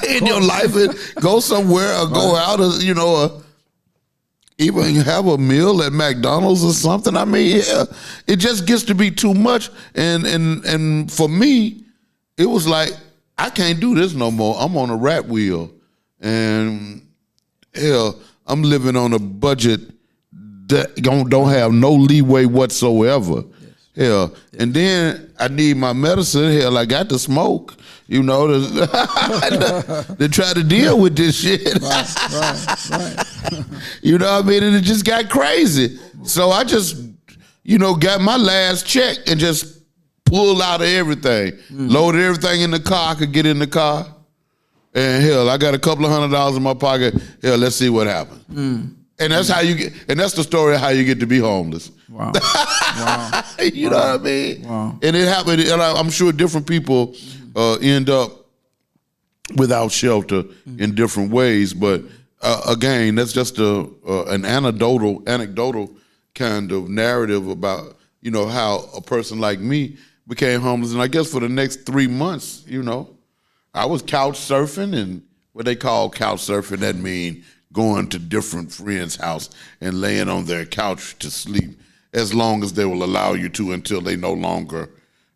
in your life and go somewhere or go out, or, you know, even have a meal at McDonald's or something. I mean, yeah, it just gets to be too much. And for me, it was like, I can't do this no more. I'm on a rat wheel. And hell, I'm living on a budget that don't have no leeway whatsoever. Yes. Hell, and then I need my medicine. Hell, I got to smoke, you know, to try to deal with this shit. Right. You know what I mean? And it just got crazy. So I just, you know, got my last check and just pulled out of everything, loaded everything in the car. I could get in the car, and hell, I got a couple of $100 in my pocket. Hell, let's see what happens. And that's how you get. And that's the story of how you get to be homeless. Wow. You know what I mean? Wow. And it happened. And I'm sure different people end up without shelter in different ways. But again, that's just an anecdotal kind of narrative about, you know, how a person like me became homeless. And I guess for the next 3 months, you know, I was couch surfing, and what they call couch surfing, that mean going to different friends' house and laying on their couch to sleep as long as they will allow you to, until they no longer,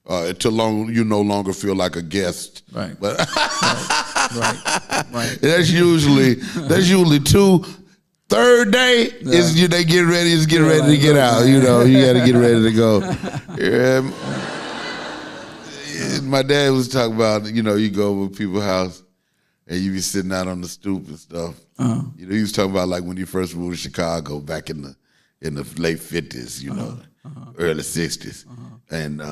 you no longer feel like a guest. Right. But right. That's usually two. Third day is they get ready. Is getting ready to get out. You know, you got to get ready to go. My dad was talking about, you know, you go over to people's house and you be sitting out on the stoop and stuff. You know, he was talking about like when he first moved to Chicago back in the late 50s, you know, early 60s, and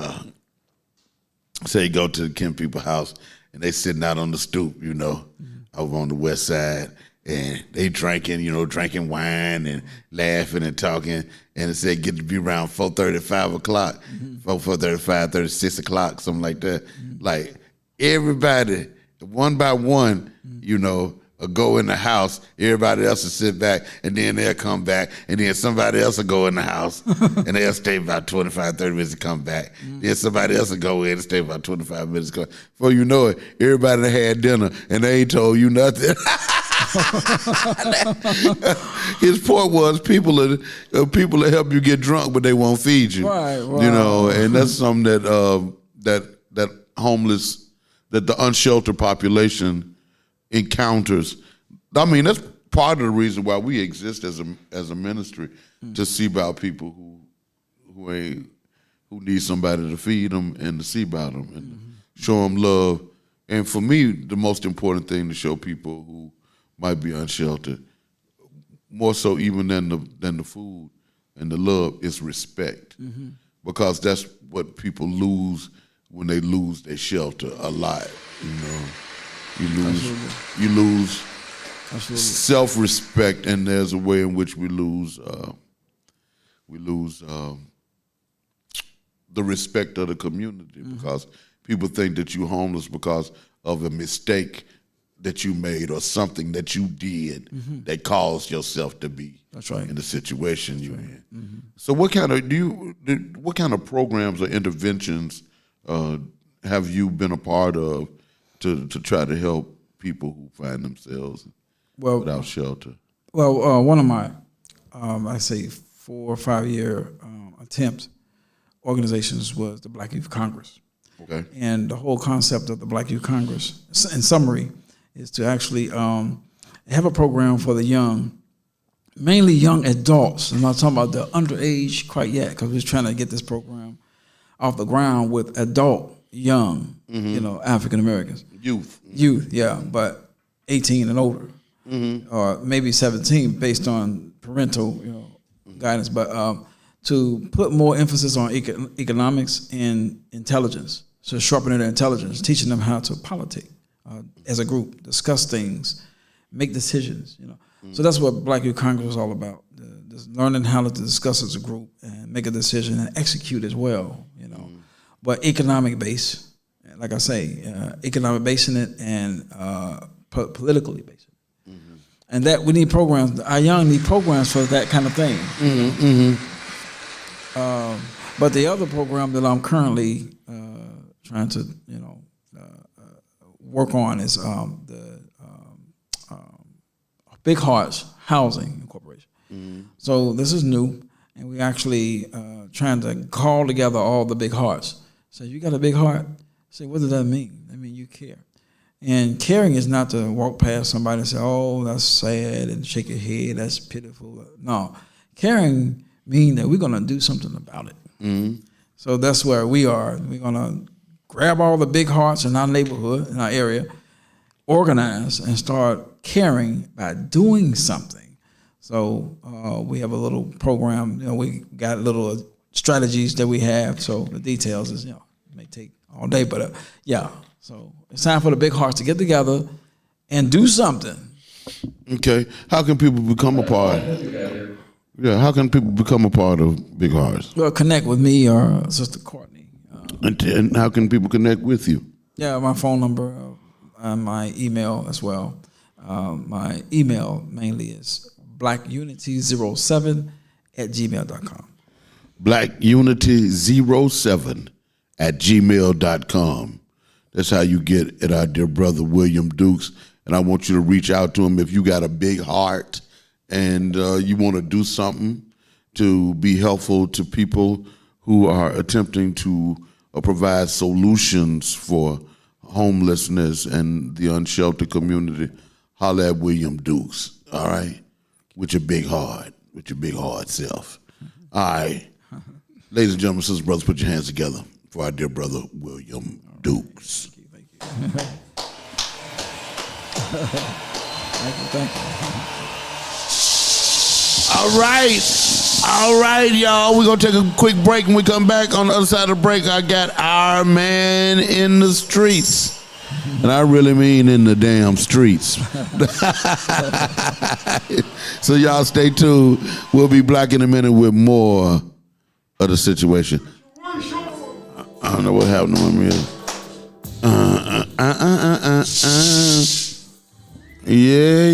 say you go to the Kim people's house and they sitting out on the stoop, you know, over on the west side. And they drinking wine and laughing and talking. And it said get to be around 4:30, 5 o'clock, 4:35, 36 o'clock, something like that. Like everybody, one by one, you know, will go in the house. Everybody else will sit back, and then they'll come back. And then somebody else will go in the house, and they'll stay about 25, 30 minutes to come back. Then somebody else will go in and stay about 25 minutes to come. Before you know it, everybody done had dinner, and they ain't told you nothing. His point was people that help you get drunk, but they won't feed you. Right. Wow. You know, and that's something that homeless, that the unsheltered population encounters. I mean, that's part of the reason why we exist as a ministry, to see about people who need somebody to feed them and to see about them and show them love. And for me, the most important thing to show people who might be unsheltered, more so even than the food and the love, is respect. Because that's what people lose when they lose their shelter a lot. You know, you lose self-respect, and there's a way in which we lose the respect of the community, because people think that you're homeless because of a mistake that you made or something that you did that caused yourself to be That's right. in the situation you're in. So what kind of programs or interventions have you been a part of to try to help people who find themselves without shelter? Well, one of my, I say 4 or 5 year attempt organizations was the Black Youth Congress. Okay. And the whole concept of the Black Youth Congress, in summary, is to actually have a program for the young, mainly young adults. I'm not talking about the underage quite yet, because we're trying to get this program off the ground with adult, young, African Americans. Youth, yeah, but 18 and older, or maybe 17, based on parental, guidance. But to put more emphasis on economics and intelligence, so sharpening their intelligence, teaching them how to politic as a group, discuss things, make decisions. So that's what Black Youth Congress was all about: just learning how to discuss as a group and make a decision and execute as well. But economic based. Like I say, economic basing it and politically based it. And that we need programs. Our young need programs for that kind of thing. But the other program that I'm currently trying to, work on is the Big Hearts Housing Corporation. So this is new, and we actually trying to call together all the big hearts. So you got a big heart? Say, what does that mean? I mean, you care. And caring is not to walk past somebody and say, oh, that's sad, and shake your head, that's pitiful. No, caring means that we're going to do something about it. So that's where we are. We're going to grab all the big hearts in our neighborhood, in our area, organize, and start caring by doing something. So we have a little program. We got little strategies that we have. So the details is, it may take all day, but so it's time for the big hearts to get together and do something. Okay, how can people become a part? Yeah, how can people become a part of Big Hearts? Well, connect with me or Sister Courtney. And how can people connect with you? Yeah, my phone number and my email as well. My email mainly is blackunity07@gmail.com. blackunity07@gmail.com. That's how you get at our dear brother William Dukes. And I want you to reach out to him if you got a big heart and you want to do something to be helpful to people who are attempting to provide solutions for homelessness and the unsheltered community. Holler at William Dukes, all right? With your big heart, self. All right. Ladies and gentlemen, sisters and brothers, put your hands together for our dear brother, William Dukes. Thank you. Thank you. All right, y'all. We're going to take a quick break. When we come back, on the other side of the break, I got our man in the streets. And I really mean in the damn streets. So y'all stay tuned. We'll be back in a minute with more of the situation. I don't know what happened to him really. Yeah.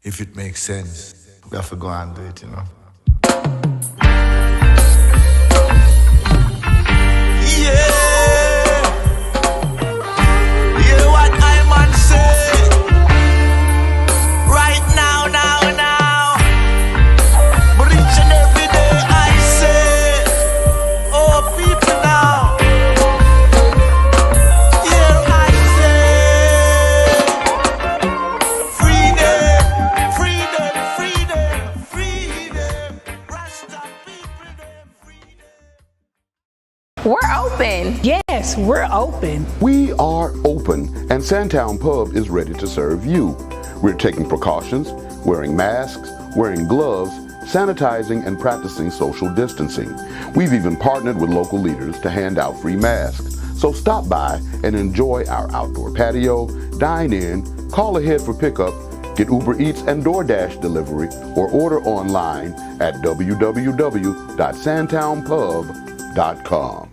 If it makes sense, we have to go and do it, Yeah, what I man say. Right now. But each and every day I say, oh people now. Yeah, I say, freedom. Rasta people, them freedom. We're open. Yes, we're open. We are open, and Sandtown Pub is ready to serve you. We're taking precautions, wearing masks, wearing gloves, sanitizing and practicing social distancing. We've even partnered with local leaders to hand out free masks. So stop by and enjoy our outdoor patio, dine in, call ahead for pickup, get Uber Eats and DoorDash delivery, or order online at www.sandtownpub.com.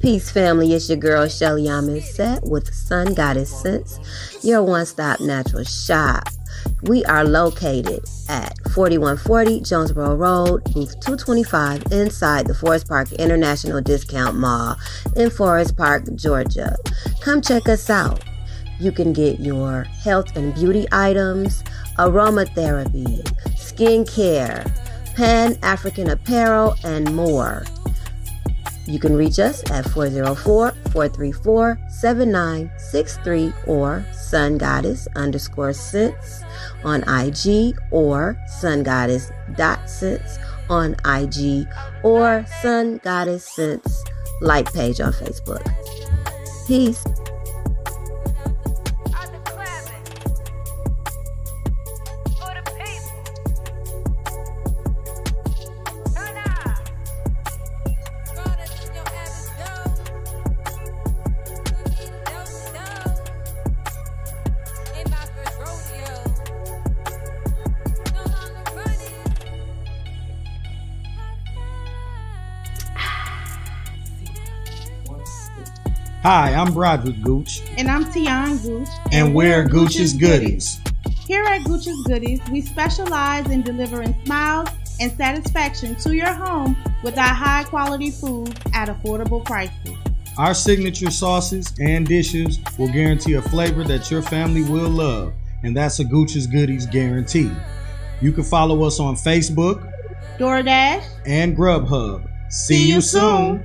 Peace family, it's your girl Shelly Set with Sun Goddess Scents, your one-stop natural shop. We are located at 4140 Jonesboro Road, booth 225, inside the Forest Park International Discount Mall in Forest Park, Georgia. Come check us out. You can get your health and beauty items, aromatherapy, skincare, Pan-African apparel, and more. You can reach us at 404-434-7963 or sungoddess_scents on IG or sungoddess.scents on IG or Sun Goddess Scents like page on Facebook. Peace. Hi, I'm Broderick Gooch. And I'm Tian Gooch. And we're Gooch's Goodies. Here at Gooch's Goodies, we specialize in delivering smiles and satisfaction to your home with our high quality food at affordable prices. Our signature sauces and dishes will guarantee a flavor that your family will love, and that's a Gooch's Goodies guarantee. You can follow us on Facebook, DoorDash, and Grubhub. See you soon.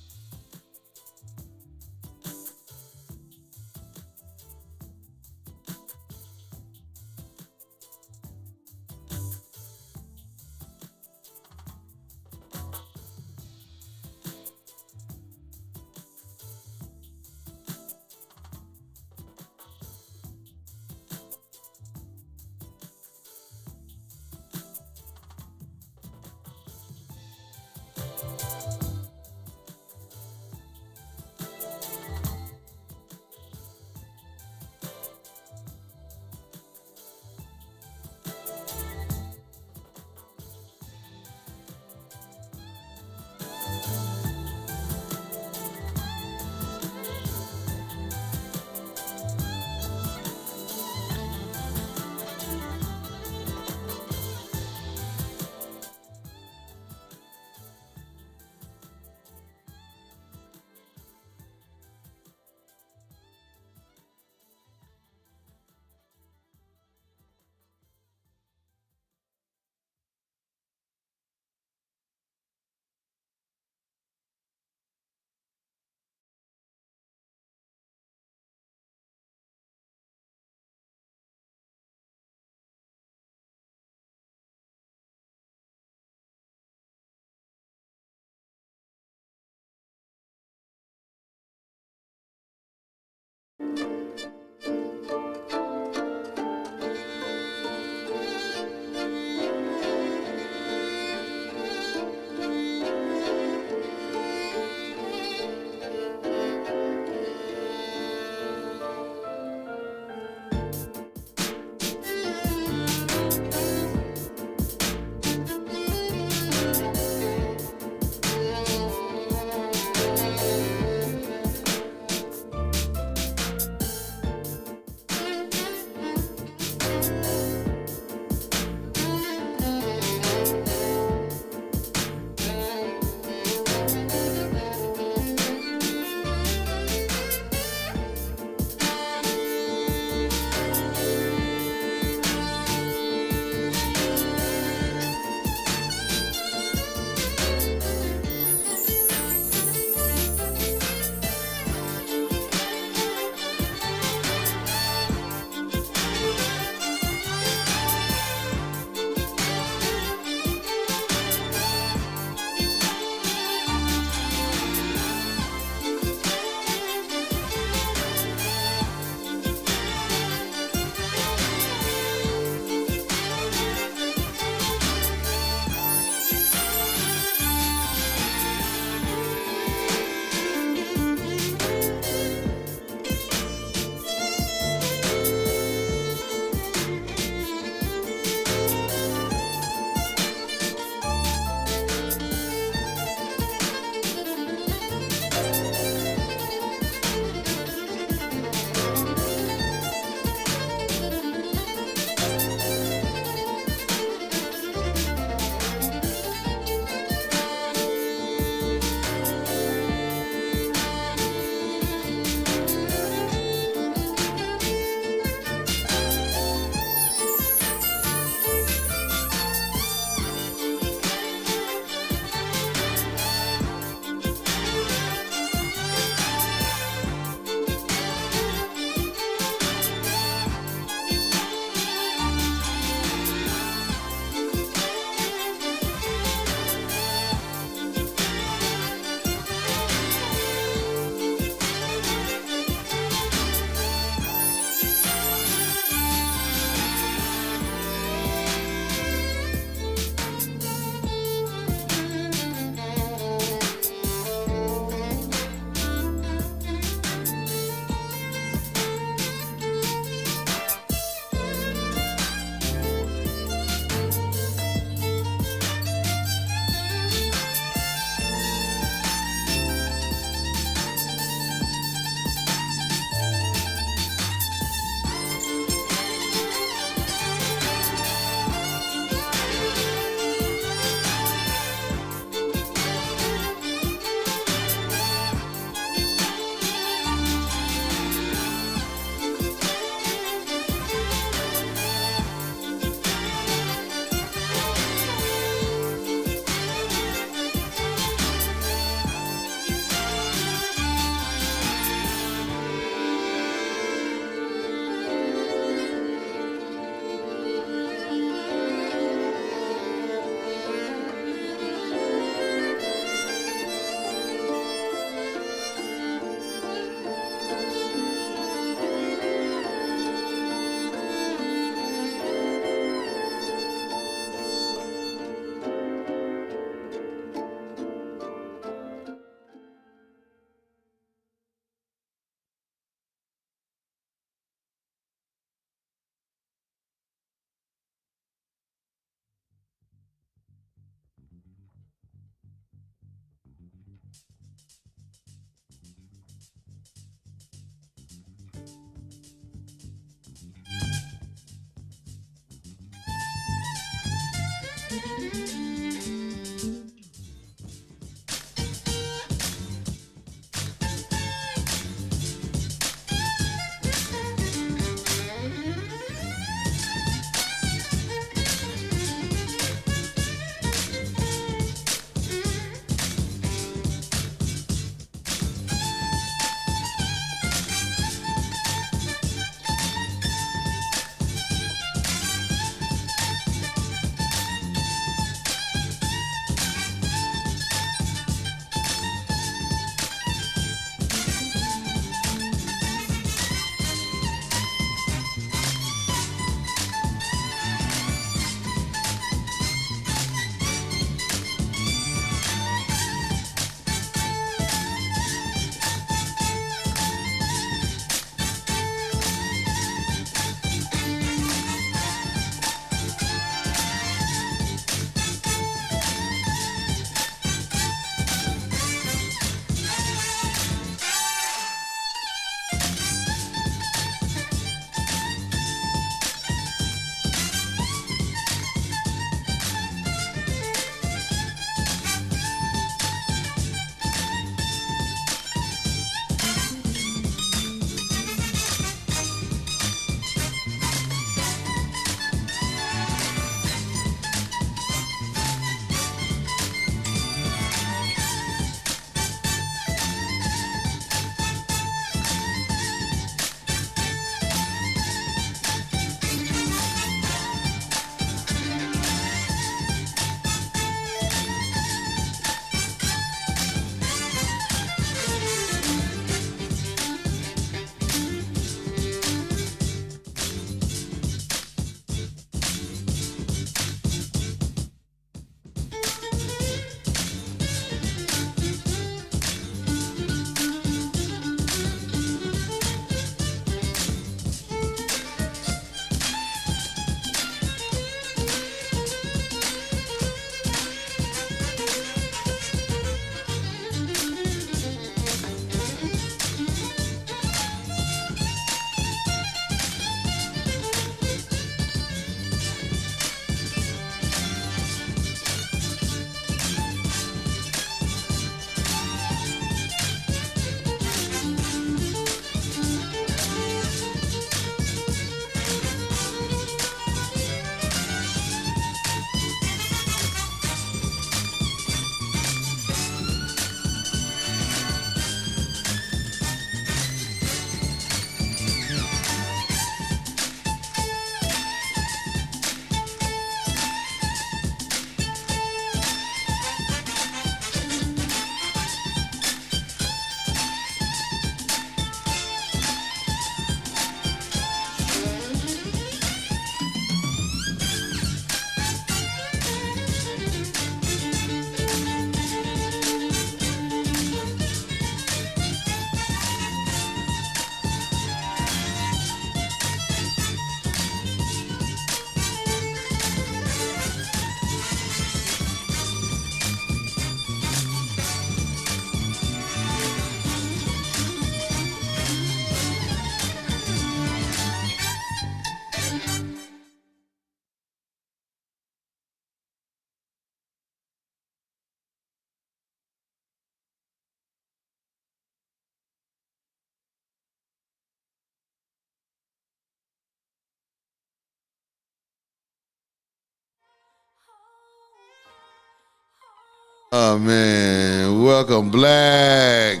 Oh, man. Welcome, Black.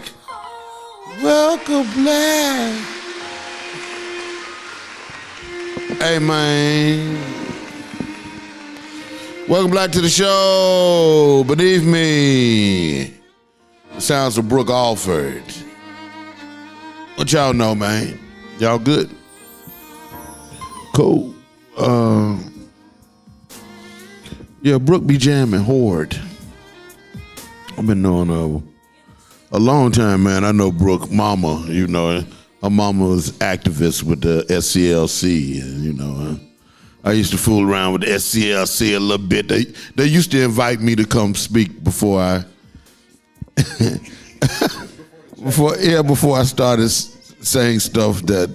Welcome, Black. Hey, man. Welcome, Black, to the show. Beneath me, the sounds of Brooke Alford. What y'all know, man? Y'all good? Cool. Yeah, Brooke be jamming hard. I've been knowing a long time, man. I know Brooke mama, you know. Her mama was activist with the SCLC, you know. I used to fool around with the SCLC a little bit. They used to invite me to come speak before I before I started saying stuff that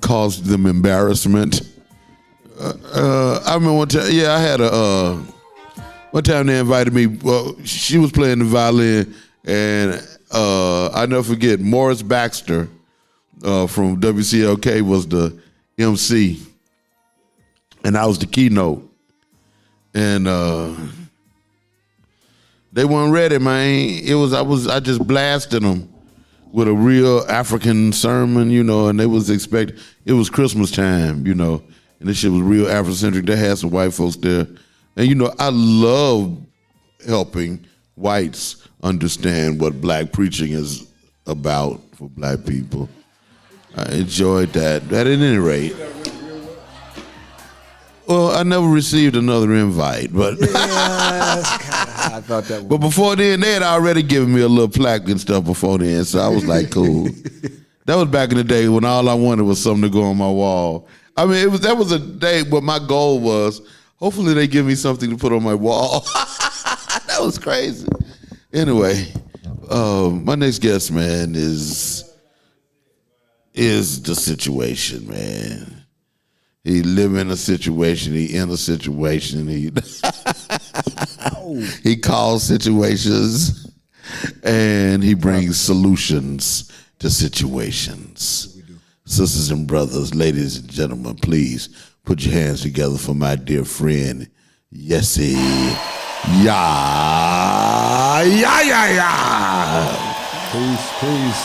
caused them embarrassment. I remember one time, I had one time they invited me, well, she was playing the violin, and I never forget, Morris Baxter from WCLK was the MC, and I was the keynote. And they weren't ready, man. I just blasted them with a real African sermon, you know, and they was expecting, it was Christmas time, you know, and this shit was real Afrocentric. They had some white folks there. And, you know, I love helping whites understand what black preaching is about for black people. I enjoyed that. At any rate. Well, I never received another invite, but I thought that. But before then, they had already given me a little plaque and stuff before then, so I was like, cool. That was back in the day when all I wanted was something to go on my wall. I mean, that was a day where my goal was, hopefully they give me something to put on my wall. That was crazy. Anyway, my next guest, man, is the situation, man. He live in a situation, he in a situation, he calls situations, and he brings solutions to situations. Sisters and brothers, ladies and gentlemen, please put your hands together for my dear friend, Yessi. Yeah. Peace.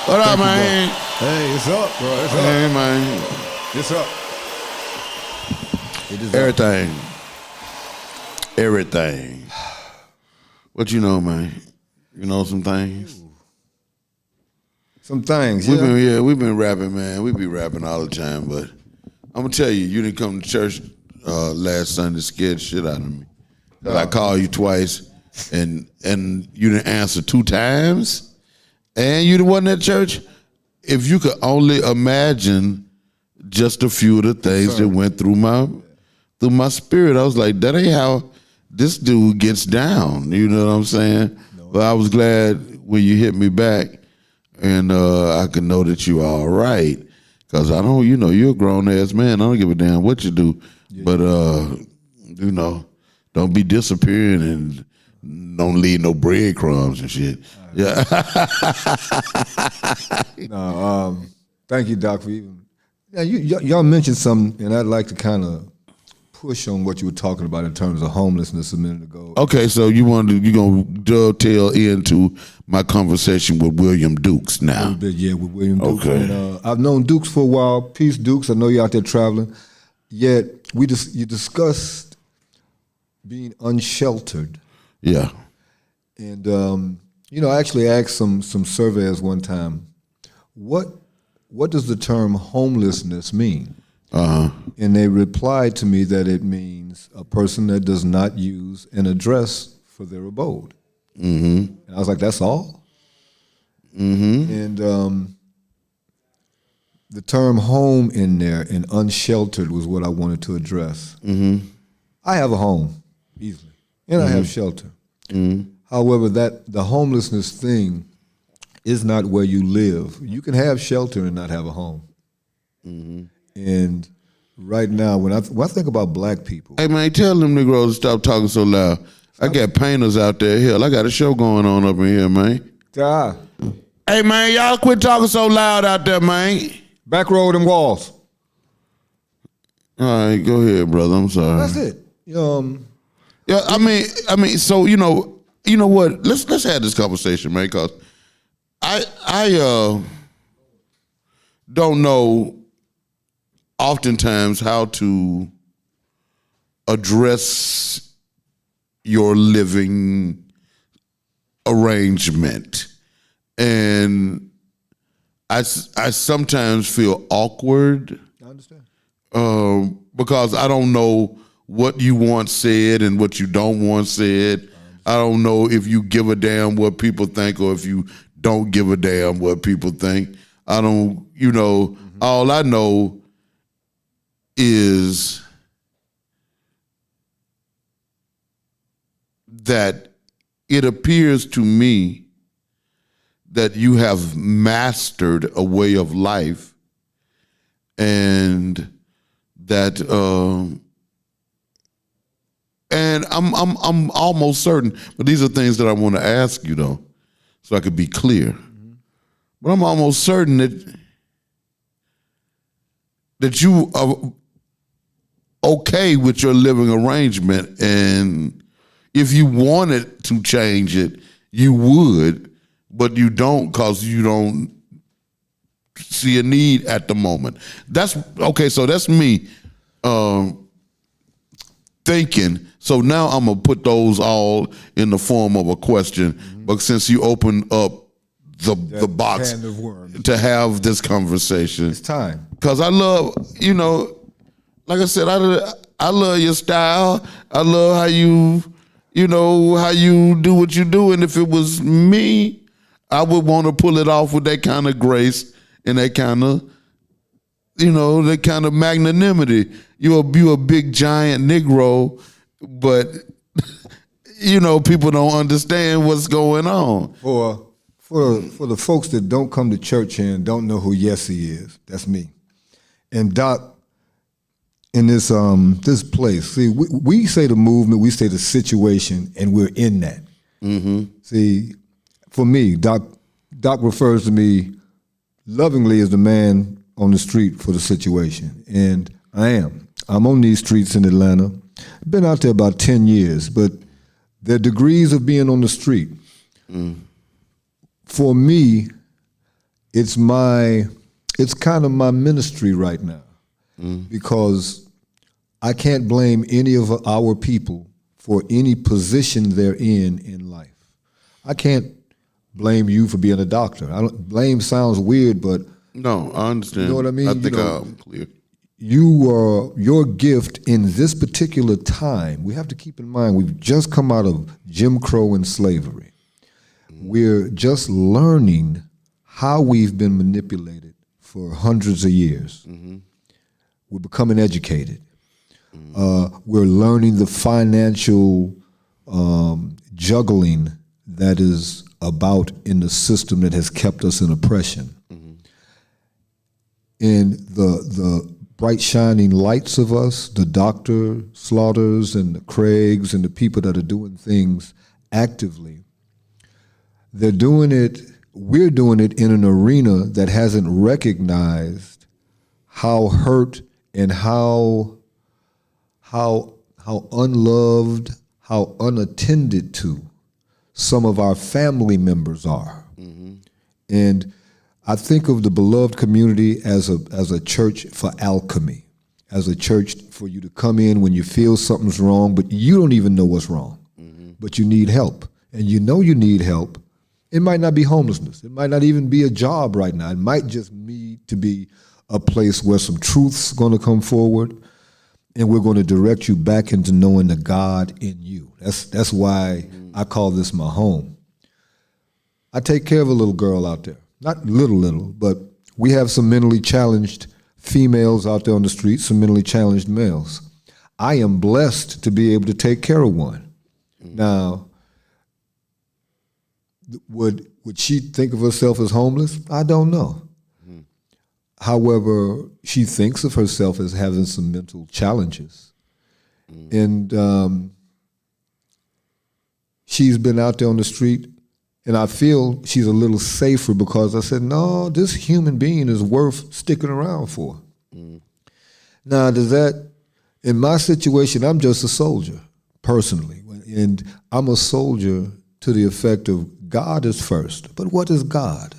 What up, man? Hey, it's up, bro. It's up. Hey, man. It's up. Everything. What you know, man? You know some things? Some things, We've been rapping, man. We be rapping all the time, but I'm gonna tell you, you didn't come to church last Sunday, scared the shit out of me. I called you twice, and you didn't answer 2 times, and you wasn't at church. If you could only imagine just a few of the things that went through my spirit, I was like, that ain't how this dude gets down. You know what I'm saying? No. But I was glad when you hit me back, and I could know that you are all right. Because I don't, you know, you're a grown ass man. I don't give a damn what you do. Yeah. But, you know, don't be disappearing and don't leave no breadcrumbs and shit. Yeah. No, thank you, Doc, for even. Yeah, y'all mentioned something, and I'd like to kind of push on what you were talking about in terms of homelessness a minute ago. Okay, so you're gonna dovetail into my conversation with William Dukes now. A little bit, yeah, with William Dukes. Okay. And, I've known Dukes for a while. Peace, Dukes. I know you're out there traveling. Yet you discussed being unsheltered. Yeah. And you know, I actually asked some surveyors one time, what does the term homelessness mean? Uh-huh. And they replied to me that it means a person that does not use an address for their abode. Mm-hmm. And I was like, that's all? Mm-hmm. And the term home in there and unsheltered was what I wanted to address. Mm-hmm. I have a home, easily, and I have shelter. Mm-hmm. However, the homelessness thing is not where you live. You can have shelter and not have a home. Mm-hmm. And right now, when I think about black people. Hey, man, tell them Negroes to stop talking so loud. I got painters out there. Hell, I got a show going on up in here, man. Hey, man, y'all quit talking so loud out there, man. Back row them walls. All right, go ahead, brother. I'm sorry. That's it. Yeah, I mean, so, you know, you know what? Let's have this conversation, man, because I don't know oftentimes how to address your living arrangement. And I sometimes feel awkward. I understand. Because I don't know what you want said and what you don't want said. I don't know if you give a damn what people think or if you don't give a damn what people think. I don't, all I know is that it appears to me that you have mastered a way of life, and that and I'm almost certain, but these are things that I want to ask you though, so I could be clear. But I'm almost certain that you are okay with your living arrangement, and if you wanted to change it, you would, but you don't because you don't see a need at the moment. That's okay. So that's me thinking. So now I'm gonna put those all in the form of a question. But since you opened up the box can of worms to have this conversation, it's time. Because I love, like I said, I love your style. I love how you do what you do. And if it was me, I would want to pull it off with that kind of grace and that kind of, that kind of magnanimity. You're a big giant Negro, but people don't understand what's going on. For the folks that don't come to church and don't know who Yessi is, that's me. And Doc, in this place, see, we say the movement, we say the situation, and we're in that. Mm-hmm. See, for me, Doc refers to me lovingly as the man on the street for the situation, and I am. I'm on these streets in Atlanta. I've been out there about 10 years, but there are degrees of being on the street. Mm. For me, it's kind of my ministry right now, because I can't blame any of our people for any position they're in life. I can't blame you for being a doctor. Blame sounds weird, but no, I understand. You know what I mean? I think I'm clear. Your gift in this particular time, we have to keep in mind, we've just come out of Jim Crow and slavery. We're just learning how we've been manipulated for hundreds of years. Mm-hmm. We're becoming educated. Mm-hmm. We're learning the financial juggling that is about in the system that has kept us in oppression. Mm-hmm. And the bright shining lights of us, the Dr. Slaughters and the Craigs and the people that are doing things actively, we're doing it in an arena that hasn't recognized how hurt and how unloved, how unattended to some of our family members are. Mm-hmm. And I think of the beloved community as a church for alchemy, as a church for you to come in when you feel something's wrong, but you don't even know what's wrong, but you need help. And you need help. It might not be homelessness. It might not even be a job right now. It might just need to be a place where some truth's going to come forward, and we're going to direct you back into knowing the God in you. That's why I call this my home. I take care of a little girl out there. Not little, but we have some mentally challenged females out there on the street, some mentally challenged males. I am blessed to be able to take care of one. Now, would she think of herself as homeless? I don't know. Mm-hmm. However, she thinks of herself as having some mental challenges. Mm-hmm. And she's been out there on the street, and I feel she's a little safer because I said, no, this human being is worth sticking around for. Mm-hmm. Now, in my situation, I'm just a soldier, personally. And I'm a soldier to the effect of God is first. But what is God?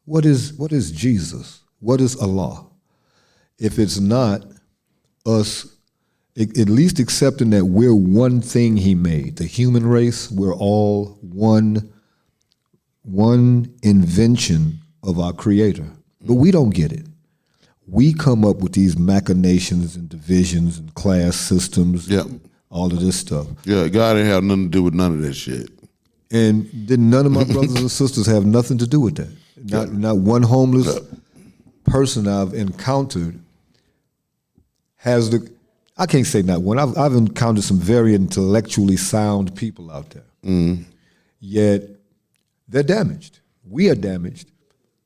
What is Jesus? What is Allah? If it's not us at least accepting that we're one thing he made, the human race, we're all one invention of our creator. But we don't get it. We come up with these machinations and divisions and class systems, all of this stuff. Yeah, God ain't have nothing to do with none of that shit. And then none of my brothers and sisters have nothing to do with that. Not one homeless person I've encountered has I can't say not one. I've encountered some very intellectually sound people out there. Yet they're damaged. We are damaged.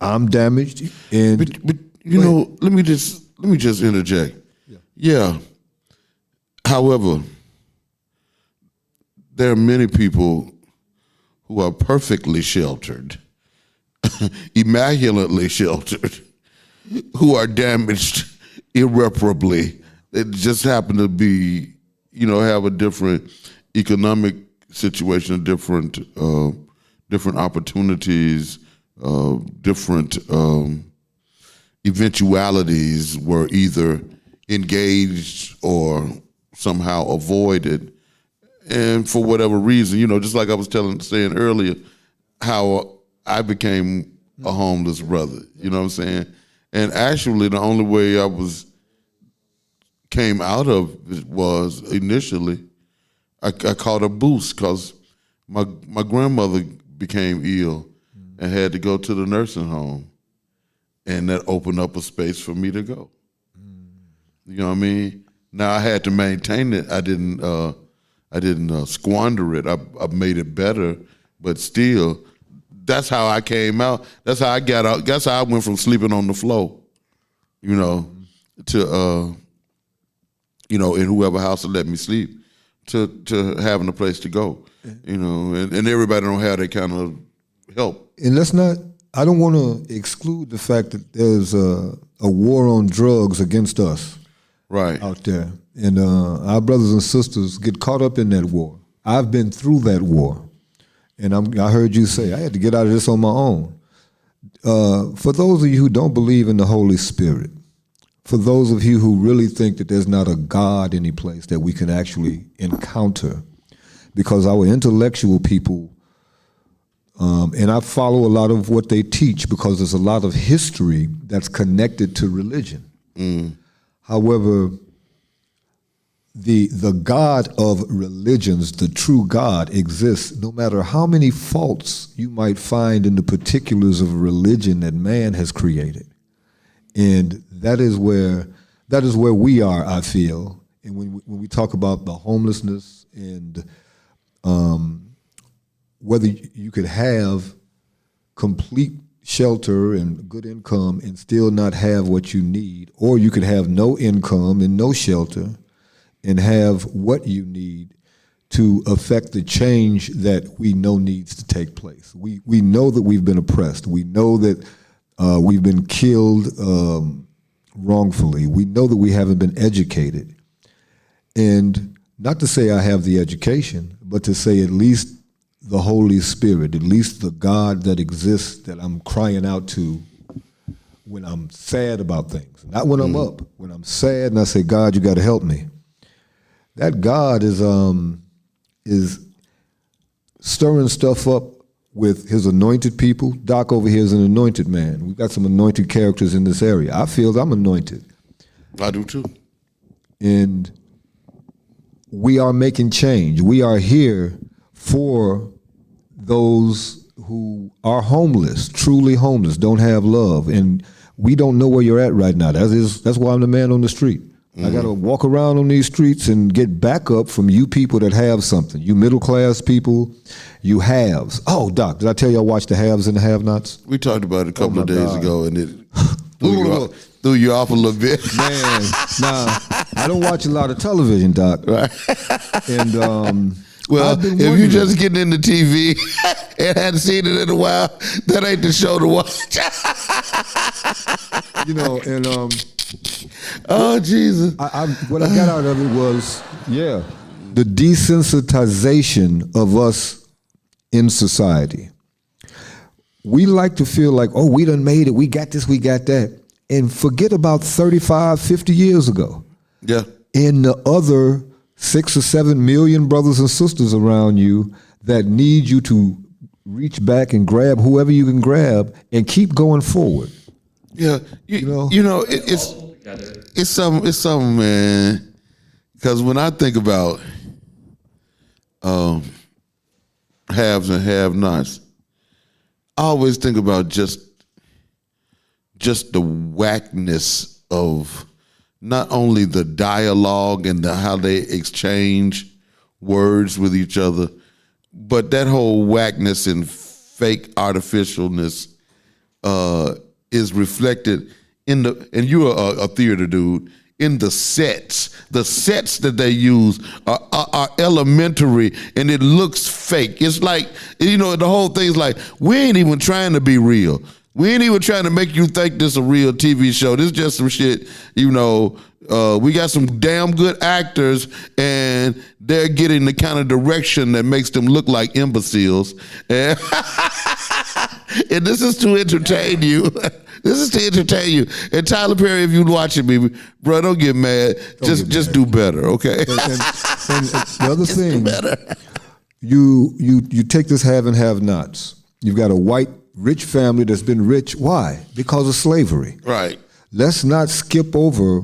I'm damaged. And but you know, let me just interject. Yeah. However, there are many people who are perfectly sheltered, immaculately sheltered, who are damaged irreparably. It just happen to be, have a different economic situation, different opportunities, different eventualities were either engaged or somehow avoided. And for whatever reason, just like I was saying earlier, how I became a homeless brother, you know what I'm saying? And actually the only way I came out of it was initially I caught a boost because my grandmother became ill and had to go to the nursing home, and that opened up a space for me to go. You know what I mean? Now I had to maintain it. I didn't squander it. I made it better, but still, that's how I came out. That's how I got out. That's how I went from sleeping on the floor, to in whoever house would let me sleep, to having a place to go, and everybody don't have that kind of help. And I don't want to exclude the fact that there's a war on drugs against us out there. And our brothers and sisters get caught up in that war. I've been through that war. And I heard you say, I had to get out of this on my own. For those of you who don't believe in the Holy Spirit, for those of you who really think that there's not a God any place that we can actually encounter, because our intellectual people, and I follow a lot of what they teach because there's a lot of history that's connected to religion. However, the God of religions, the true God, exists no matter how many faults you might find in the particulars of a religion that man has created. And that is where we are, I feel. And when we talk about the homelessness and whether you could have complete shelter and good income and still not have what you need, or you could have no income and no shelter and have what you need to affect the change that we know needs to take place. We know that we've been oppressed. We know that we've been killed wrongfully. We know that we haven't been educated. And not to say I have the education, but to say at least the Holy Spirit, at least the God that exists that I'm crying out to when I'm sad about things. Not when I'm up. When I'm sad and I say, God, you got to help me. That God is stirring stuff up with his anointed people. Doc over here is an anointed man. We've got some anointed characters in this area. I feel I'm anointed. I do too. And we are making change. We are here for those who are homeless, truly homeless, don't have love. And we don't know where you're at right now. That's why I'm the man on the street. I got to walk around on these streets and get backup from you people that have something. You middle class people, you haves. Oh, Doc, did I tell you I watched the haves and the have-nots? We talked about it a couple of days ago, and it threw you off a little bit. Man, nah, I don't watch a lot of television, Doc. Right. And well, if you just getting into TV and hadn't seen it in a while, that ain't the show to watch. And oh Jesus! What I got out of it was, the desensitization of us in society. We like to feel like, oh, we done made it. We got this, we got that. And forget about 35, 50 years ago. Yeah. And the other 6 or 7 million brothers and sisters around you that need you to reach back and grab whoever you can grab and keep going forward. Yeah. It's something, man. Because when I think about haves and have-nots, I always think about just the whackness of not only the dialogue and how they exchange words with each other, but that whole whackness and fake artificialness is reflected in the, and you're a theater dude, in the sets. The sets that they use are elementary, and it looks fake. It's like, the whole thing's like, we ain't even trying to be real. We ain't even trying to make you think this a real TV show. This is just some shit, we got some damn good actors, and they're getting the kind of direction that makes them look like imbeciles. And, and this is to entertain you. This is to entertain you. And Tyler Perry, if you're watching me, bro, don't get mad. Just do better, okay? And the other thing, you take this have and have-nots. You've got a white rich family that's been rich. Why? Because of slavery. Right. Let's not skip over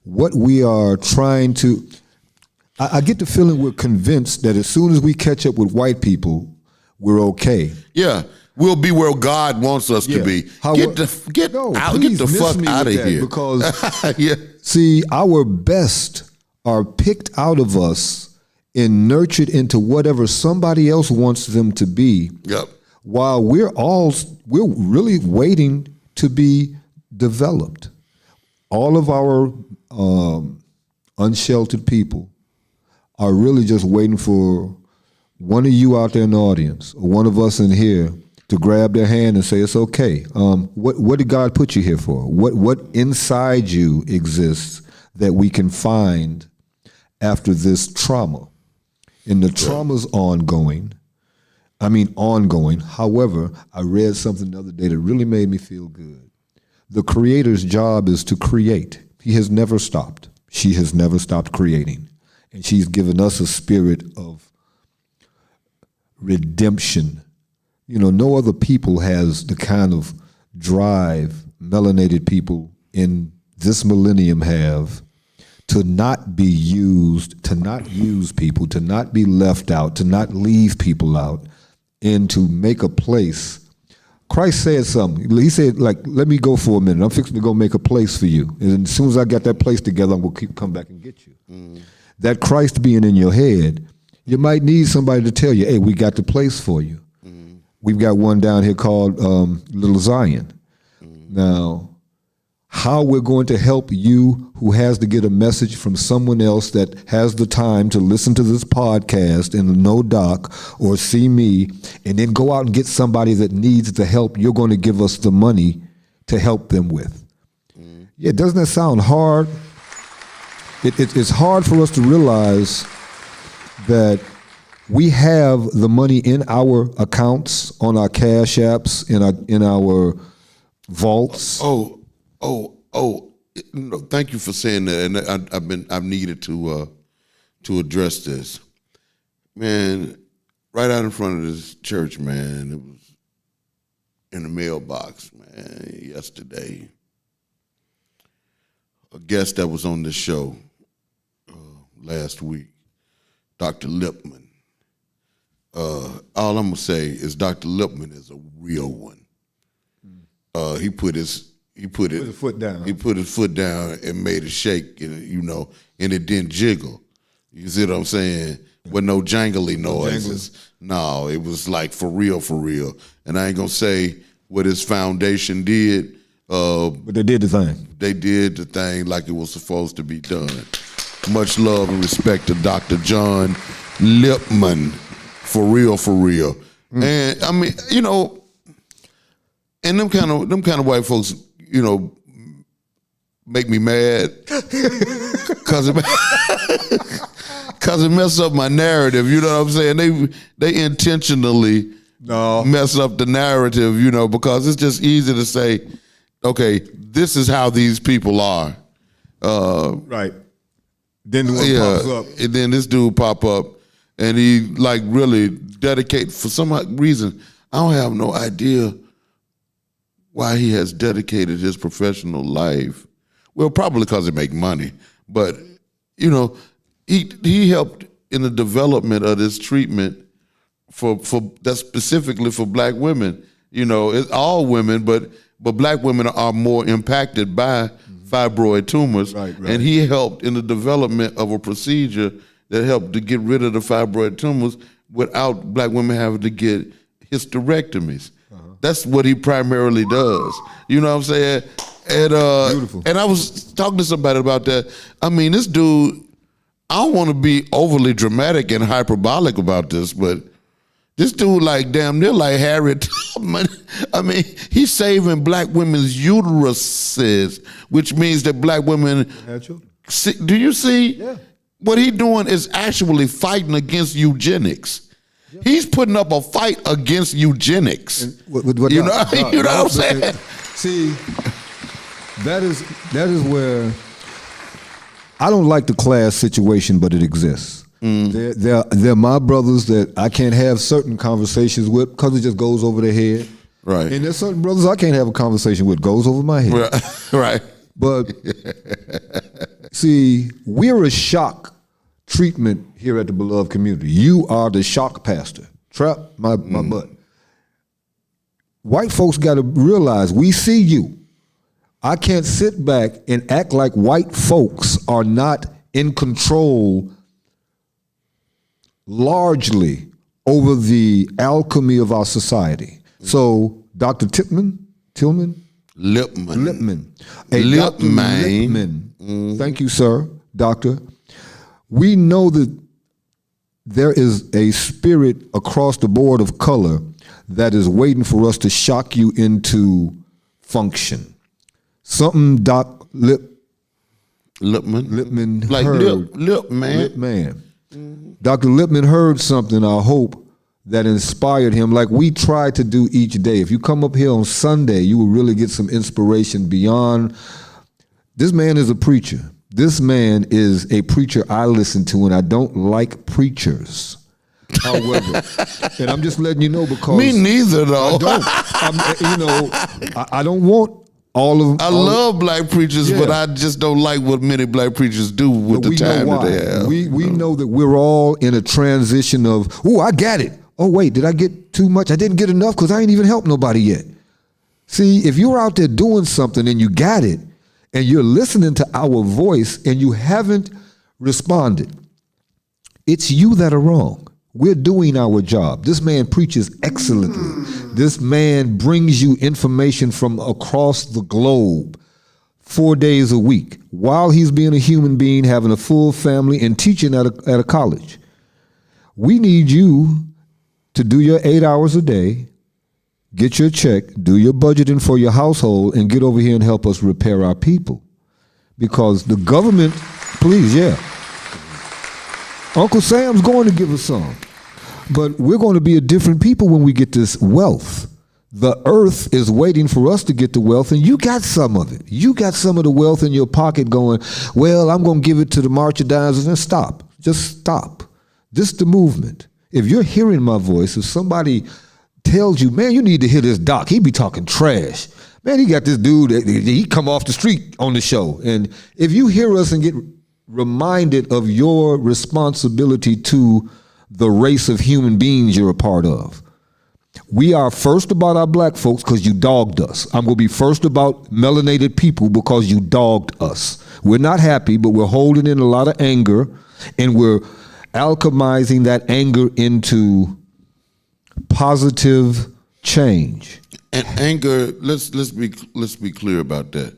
what we are trying to. I get the feeling we're convinced that as soon as we catch up with white people, we're okay. Yeah. We'll be where God wants us to be. Get the fuck out of here. Because see, our best are picked out of us and nurtured into whatever somebody else wants them to be. Yep. While we're really waiting to be developed. All of our unsheltered people are really just waiting for one of you out there in the audience, or one of us in here, to grab their hand and say, it's okay. What did God put you here for? What inside you exists that we can find after this trauma? And the trauma's ongoing. However, I read something the other day that really made me feel good. The Creator's job is to create. He has never stopped. She has never stopped creating. And she's given us a spirit of redemption. No other people has the kind of drive melanated people in this millennium have to not be used, to not use people, to not be left out, to not leave people out, and to make a place. Christ said something. He said, let me go for a minute. I'm fixing to go make a place for you. And as soon as I got that place together, I'm going to come back and get you. Mm. That Christ being in your head, you might need somebody to tell you, hey, we got the place for you. Mm. We've got one down here called Little Zion. Mm. Now, how we're going to help you who has to get a message from someone else that has the time to listen to this podcast and know Doc or see me, and then go out and get somebody that needs the help you're going to give us the money to help them with. Mm. Yeah, doesn't that sound hard? It's hard for us to realize that we have the money in our accounts, on our cash apps, in our vaults. Thank you for saying that, and I've needed to address this, man. Right out in front of this church, man. It was in the mailbox, man. Yesterday, a guest that was on this show last week, Dr. Lipman. All I'm gonna say is Dr. Lipman is a real one. He put his foot down. He put his foot down and made it shake, and it didn't jiggle. You see what I'm saying? With no jangly noises. No, it was like for real. And I ain't gonna say what his foundation did. But they did the thing. They did the thing like it was supposed to be done. Much love and respect to Dr. John Lipman. For real. Mm. And I mean, and them kind of white folks, make me mad, cause Because it messes up my narrative, you know what I'm saying? They intentionally mess up the narrative, you know, because it's just easy to say, okay, this is how these people are. Right. Then the one pops up. And then this dude pop up and he like really dedicate, for some reason, I don't have no idea why he has dedicated his professional life. Well, probably because he make money, but you know, he helped in the development of this treatment for that's specifically for black women. You know, it's all women, but black women are more impacted by fibroid tumors, right. And he helped in the development of a procedure that helped to get rid of the fibroid tumors without black women having to get hysterectomies. That's what he primarily does. You know what I'm saying? And, beautiful. And I was talking to somebody about that. I mean, this dude, I don't want to be overly dramatic and hyperbolic about this, but this dude like damn near like Harriet Tubman. I mean, he's saving black women's uteruses, which means that black women had children. Do you see? Yeah. What he's doing is actually fighting against eugenics. Yep. He's putting up a fight against eugenics. What you know what I'm saying? See, that is where I don't like the class situation, but it exists. They're my brothers that I can't have certain conversations with because it just goes over their head. Right. And there's certain brothers I can't have a conversation with, goes over my head. Right. But see, we're a shock treatment here at the Beloved Community. You are the shock pastor. Trap my butt. White folks got to realize we see you. I can't sit back and act like white folks are not in control largely over the alchemy of our society. So Dr. Lipman. Thank you, sir, doctor. We know that there is a spirit across the board of color that is waiting for us to shock you into function. Something Lipman like heard. Lipman. Dr. Lipman heard something, I hope, that inspired him like we try to do each day. If you come up here on Sunday, you will really get some inspiration beyond. This man is a preacher. This man is a preacher I listen to, and I don't like preachers. However, and I'm just letting you know because me neither though. I don't want all of. I love black preachers, but I just don't like what many black preachers do with the time that they have. We know that we're all in a transition of, oh, I got it. Oh, wait, did I get too much? I didn't get enough because I ain't even helped nobody yet. See, if you're out there doing something and you got it, and you're listening to our voice and you haven't responded, it's you that are wrong. We're doing our job. This man preaches excellently. This man brings you information from across the globe 4 days a week while he's being a human being, having a full family, and teaching at a college. We need you to do your 8 hours a day, get your check, do your budgeting for your household, and get over here and help us repair our people. Because the government, please, Uncle Sam's going to give us some. But we're going to be a different people when we get this wealth. The earth is waiting for us to get the wealth, and you got some of it. You got some of the wealth in your pocket going, well, I'm going to give it to the March of Dimes. And stop. Just stop. This is the movement. If you're hearing my voice, if somebody tells you, man, you need to hear this doc, he be talking trash. Man, he got this dude, he come off the street on the show. And if you hear us and get reminded of your responsibility to the race of human beings you're a part of. We are first about our black folks because you dogged us. I'm going to be first about melanated people because you dogged us. We're not happy, but we're holding in a lot of anger, and we're alchemizing that anger into positive change. And anger, let's be clear about that.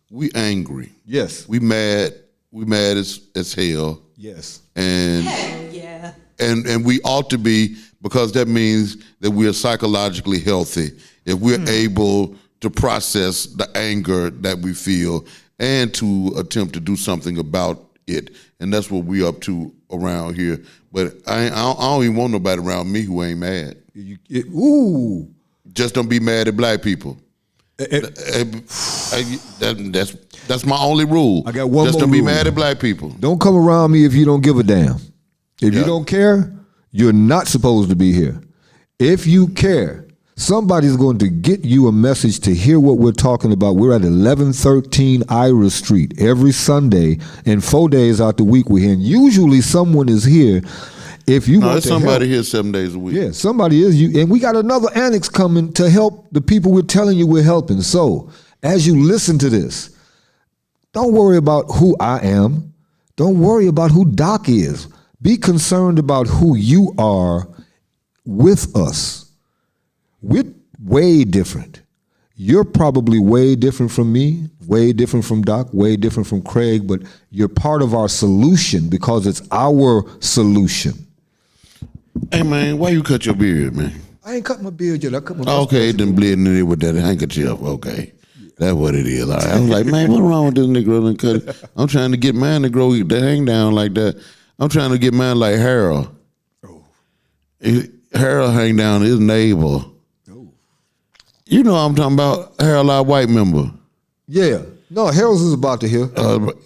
We angry. Yes. We mad as hell. Yes. And yeah. And we ought to be, because that means that we are psychologically healthy. If we're able to process the anger that we feel and to attempt to do something about it, and that's what we up to around here. But I don't even want nobody around me who ain't mad. Ooh. Just don't be mad at black people. That's my only rule. I got one Just more don't be rule. mad at black people. Don't come around me if you don't give a damn. If you don't care, you're not supposed to be here. If you care, somebody's going to get you a message to hear what we're talking about. We're at 1113 Ira Street every Sunday, and 4 days out the week we're here. And usually someone is here. If you want there's to somebody help, here 7 days a week. yeah, somebody is you, and we got another annex coming to help the people we're telling you we're helping. So, as you listen to this, don't worry about who I am. Don't worry about who Doc is. Be concerned about who you are with us. We're way different. You're probably way different from me, way different from Doc, way different from Craig, but you're part of our solution because it's our solution. Hey, man, why you cut your beard, man? I ain't cut my beard yet. I cut my Okay, then bleeding in it with that handkerchief. Okay. That's what it is. All right. I was like, man, what's wrong with this Negro and cut it? I'm trying to get mine to grow the hang down like that. I'm trying to get mine like Harold. Harold hang down his neighbor. You know what I'm talking about, Harold, our white member. Yeah. No, Harold's is about to hear.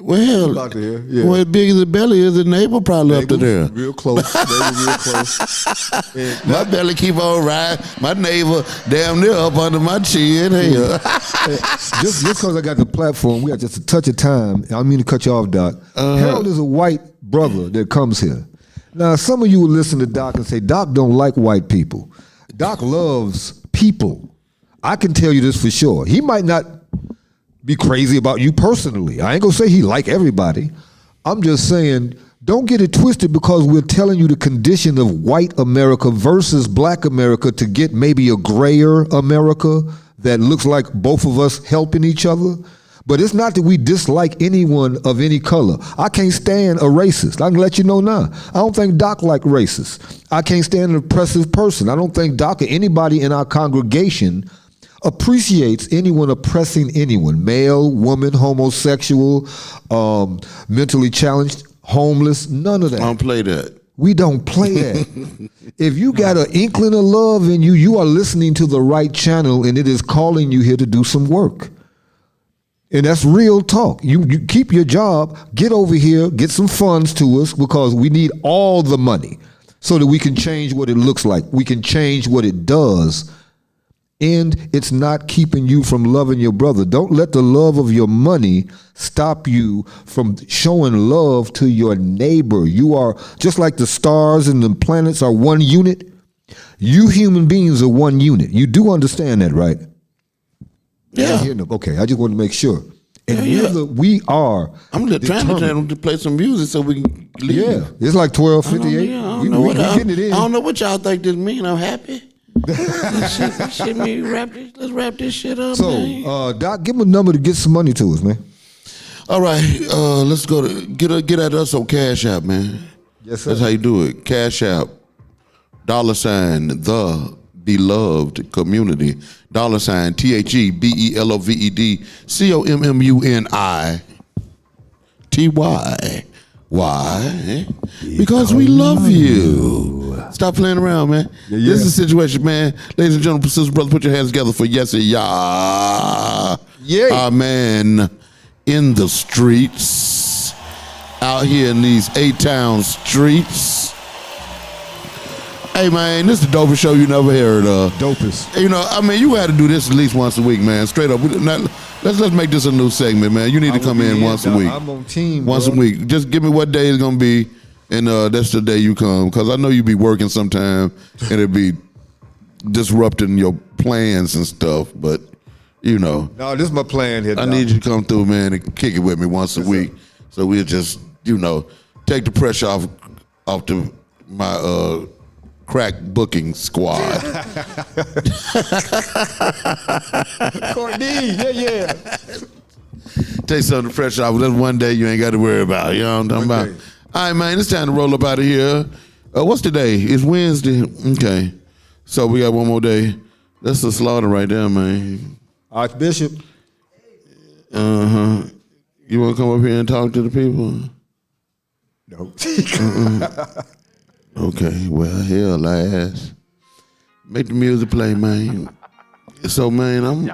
Well, about to hear. Yeah. Well, as big as the belly is, the neighbor probably up to there. Real close. Real close. And my belly keep on riding. My neighbor damn near up under my chin. Hey, just because I got the platform, we got just a touch of time. I don't mean to cut you off, Doc. Harold is a white brother that comes here. Now, some of you will listen to Doc and say, Doc don't like white people. Doc loves people. I can tell you this for sure. He might not be crazy about you personally. I ain't gonna say he like everybody. I'm just saying, don't get it twisted because we're telling you the condition of white America versus black America to get maybe a grayer America that looks like both of us helping each other. But it's not that we dislike anyone of any color. I can't stand a racist. I can let you know now. I don't think Doc like racists. I can't stand an oppressive person. I don't think Doc or anybody in our congregation appreciates anyone oppressing anyone, male, woman, homosexual, mentally challenged, homeless, none of that. I don't play that. We don't play that. If you got an inkling of love in you, you are listening to the right channel and it is calling you here to do some work. And that's real talk. You keep your job, get over here, get some funds to us because we need all the money so that we can change what it looks like. We can change what it does. And it's not keeping you from loving your brother. Don't let the love of your money stop you from showing love to your neighbor. You are just like the stars and the planets are one unit. You human beings are one unit. You do understand that, right? Yeah. Okay, I just want to make sure. And we are. I'm just trying to tell them to play some music so we can leave. Yeah, it's like 12:58. I don't know what y'all think this mean. I'm happy. Let's wrap this shit up. So, man. Doc, give him a number to get some money to us, man. All right, let's go to get at us on Cash App, man. Yes, sir. That's how you do it. Cash App, $ the beloved community, $ THEBELOVED COMMUNITY. Why? Because we love you. Stop playing around, man. Yeah. This is the situation, man. Ladies and gentlemen, sisters, brothers, put your hands together for Yessi. Yeah. Our man in the streets, out here in these A-Town streets. Hey, man, this is the dopest show you never heard of. Dopest. You know, I mean, you got to do this at least once a week, man. Straight up. Let's make this a new segment, man. You need to come in once a week. I'm on team. Once a week. Just give me what day it's going to be, and that's the day you come. Because I know you be working sometime, and it'll be disrupting your plans and stuff. But, you know. No, this is my plan here. I need you to come through, man, and kick it with me once a week. So we'll just, you know, take the pressure off my crack booking squad. Courtney, yeah. Take some of the pressure off. That's one day you ain't got to worry about. You know what I'm talking about? All right, man, it's time to roll up out of here. What's today? It's Wednesday. Okay. So we got one more day. That's the slaughter right there, man. Archbishop. You want to come up here and talk to the people? No. Okay, well, hell, I asked. Make the music play, man. So, man, I'm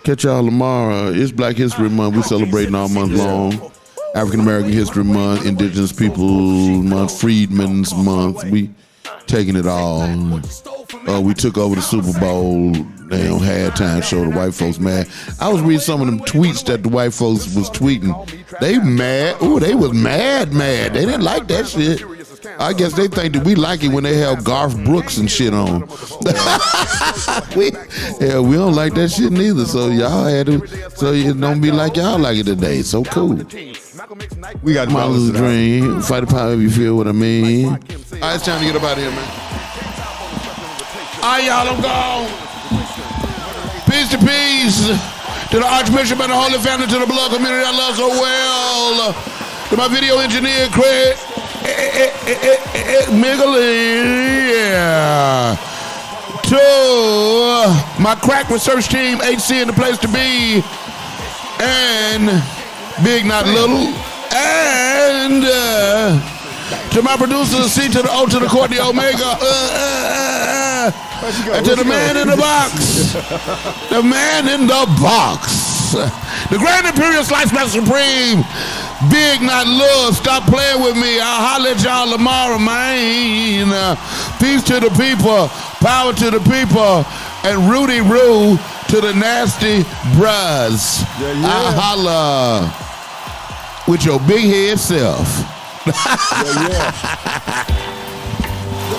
catch y'all tomorrow. It's Black History Month. We celebrating all month long. African American History Month, Indigenous People Month, Freedmen's Month. We taking it all. We took over the Super Bowl. They don't halftime show. The white folks mad. I was reading some of them tweets that the white folks was tweeting. They mad. Ooh, they was mad. They didn't like that shit. I guess they think that we like it when they have Garth Brooks and shit on. we don't like that shit neither. So y'all had to. So it don't be like y'all like it today. So cool. We got my little dream. Fight the power if you feel what I mean. All right, it's time to get up out of here, man. All right, y'all, I'm gone. Peace to the Archbishop and the Holy Family, to the blood community I love so well. To my video engineer, Craig Miggly, yeah. To my crack research team, HC in the place to be, and Big Not Little, and to my producer, C to the O to the Court, the Omega, and to the man in the box, the man in the box, the Grand Imperial Slice Master Supreme, Big Not Little. Stop playing with me. I'll holler at y'all tomorrow, man. Peace to the people, power to the people, and Rudy Roo to the nasty bros. I holla with your big head self. The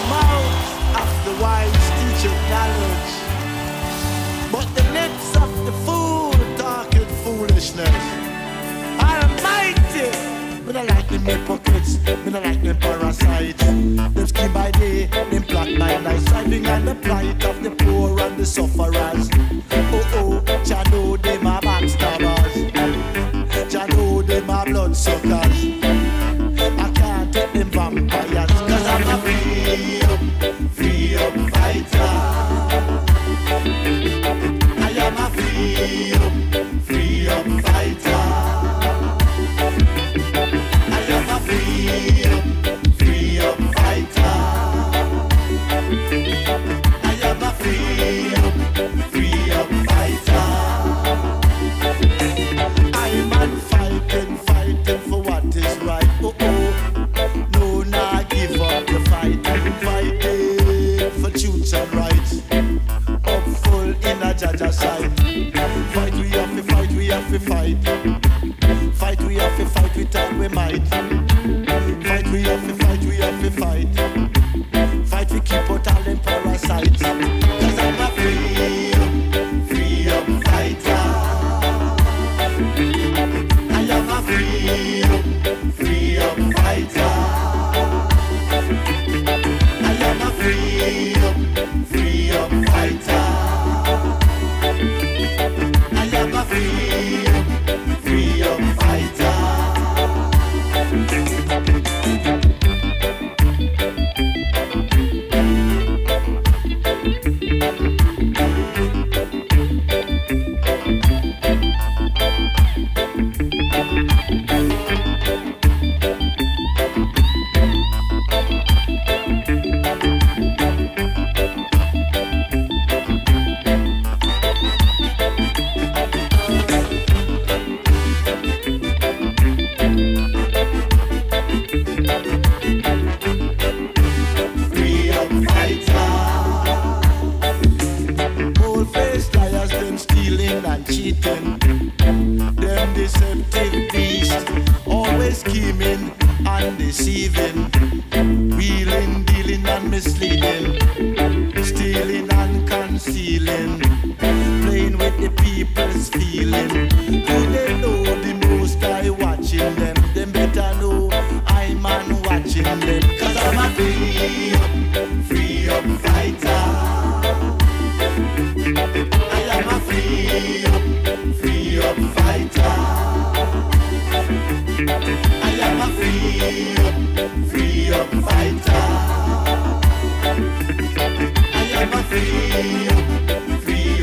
mouth of the wise teacheth knowledge, but the lips of the fool talketh foolishness. Almighty, me not like them hypocrites, me not like them parasites. Them scheme by day, them plot by night, striving on the plight of the poor and the sufferers. Oh, Jah know them are backstabbers, Jah know them are bloodsuckers. I can't take them vampires, cause I'm a free up fighter. I am a free up fighter. I am a free up fighter. I am a free up fighter. I'm on fighting for what is right. No, nah, give up the fight. Fighting for truth and rights. Up full in a Jaja side. Fight, we have to fight, we have to fight. Fight, we have to fight with all we might. Fight, we have to fight, we have to fight. Fight, we keep out all them parasites. Cause I'm a free up fighter. I am a free up fighter. I am a free up fighter. I am a free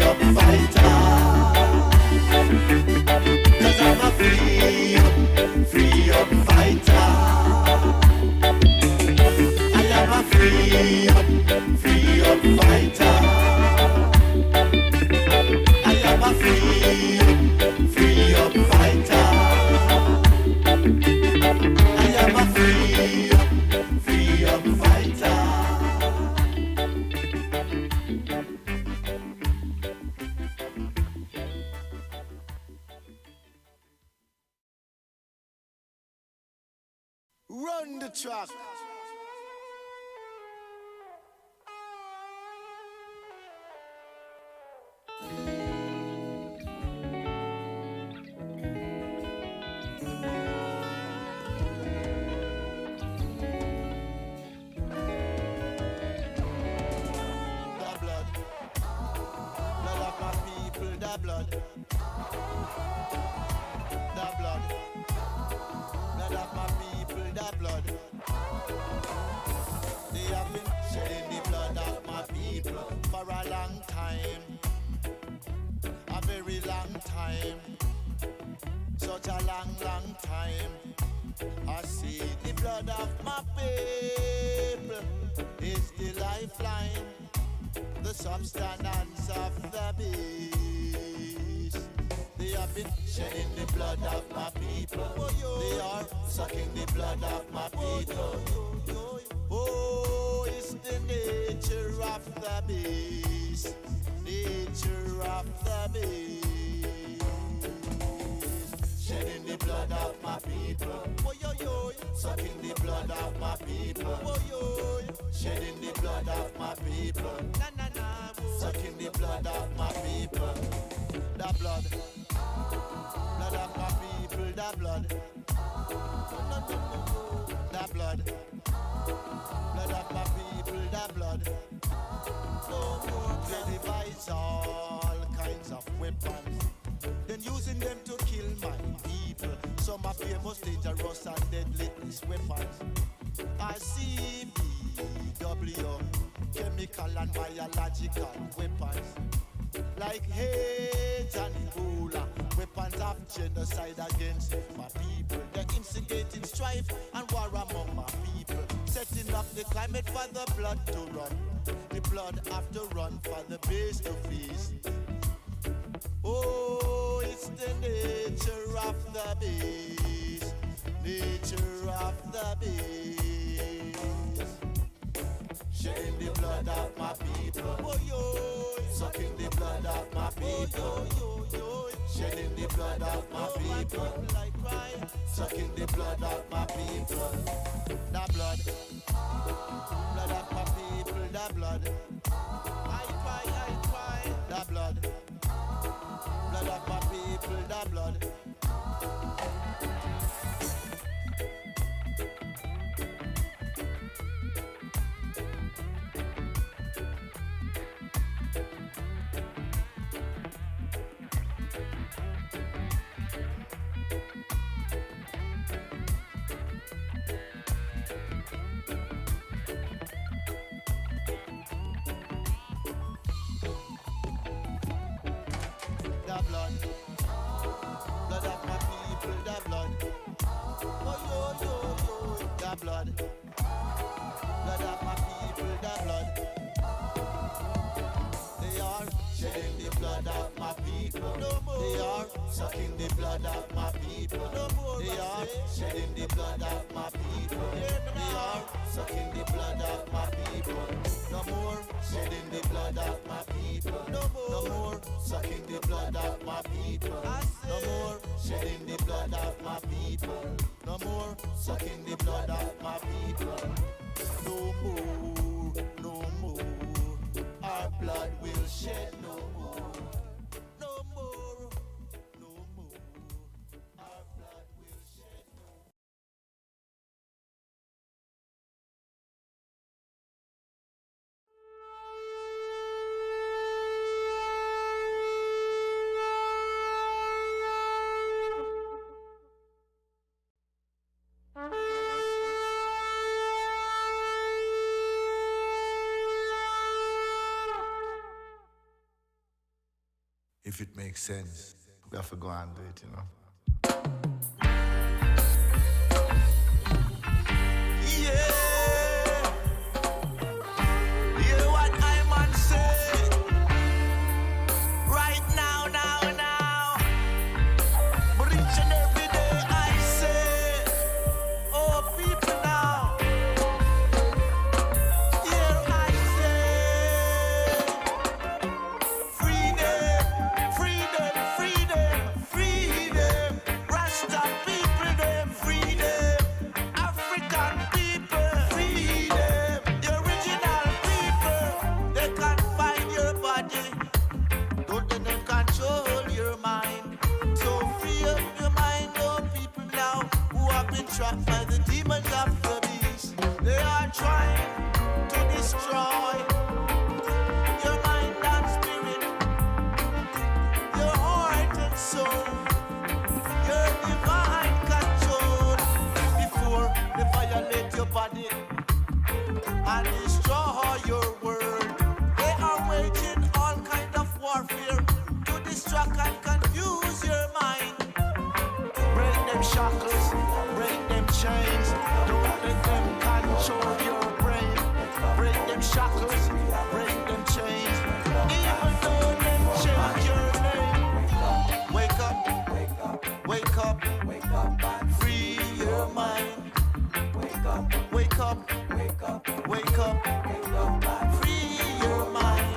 up fighter. Free up fighter. Run the track. Such a long, long time. I see the blood of my people is the lifeline, the substance of the beast. They have been shedding the blood of my people. They are sucking the blood of my people. Oh, it's the nature of the beast. Nature of the beast. Shedding the blood of my people. Sucking the blood of my people. Shedding the blood of my people. Sucking the blood of my people. The blood. Blood of my people. The blood. The blood. Blood of my people. The blood. No more. They devise all kinds of weapons, then using them to kill my people. Some are famous, dangerous and deadliest weapons. ICBW, chemical and biological weapons, like AIDS and Ebola, weapons of genocide against my people. They're instigating strife and war among my people, setting up the climate for the blood to run. The blood have to run for the base to feast. Oh, it's the nature of the beast. Nature of the beast. Shedding the blood of my people. Sucking the blood of my people. Shedding the blood of my people. Sucking the blood of my people. The blood. Blood of my people. The blood. I cry. The blood. Blood of my people, the blood. Blood. Blood of my people, the blood. They are shedding the blood of my people. They are sucking the blood of my people. They are shedding the blood of my people. They are sucking the blood of my people. No more shedding the blood of my people. No more sucking the blood of my people. No more shedding the blood of my people. No more sucking the blood of my people. No more, no more. Our blood will shed no more. No more, no more. Our blood will shed no more. If it makes sense, we have to go and do it, you know. Yeah. Hear what I man say. Right now. But each and every day I say, oh people now. Here I say, freedom. demons of the beast, they are trying to destroy your mind and spirit, your heart and soul, your divine control before they violate your body and destroy your world. They are waging all kind of warfare to distract and confuse your mind. Break them shackles, break them chains, don't let them control your brain. Break them shackles, break them chains, even though them change your name. Wake up, wake up, wake up, wake up and free your mind. Wake up, wake up, wake up, wake up, wake up and free your mind.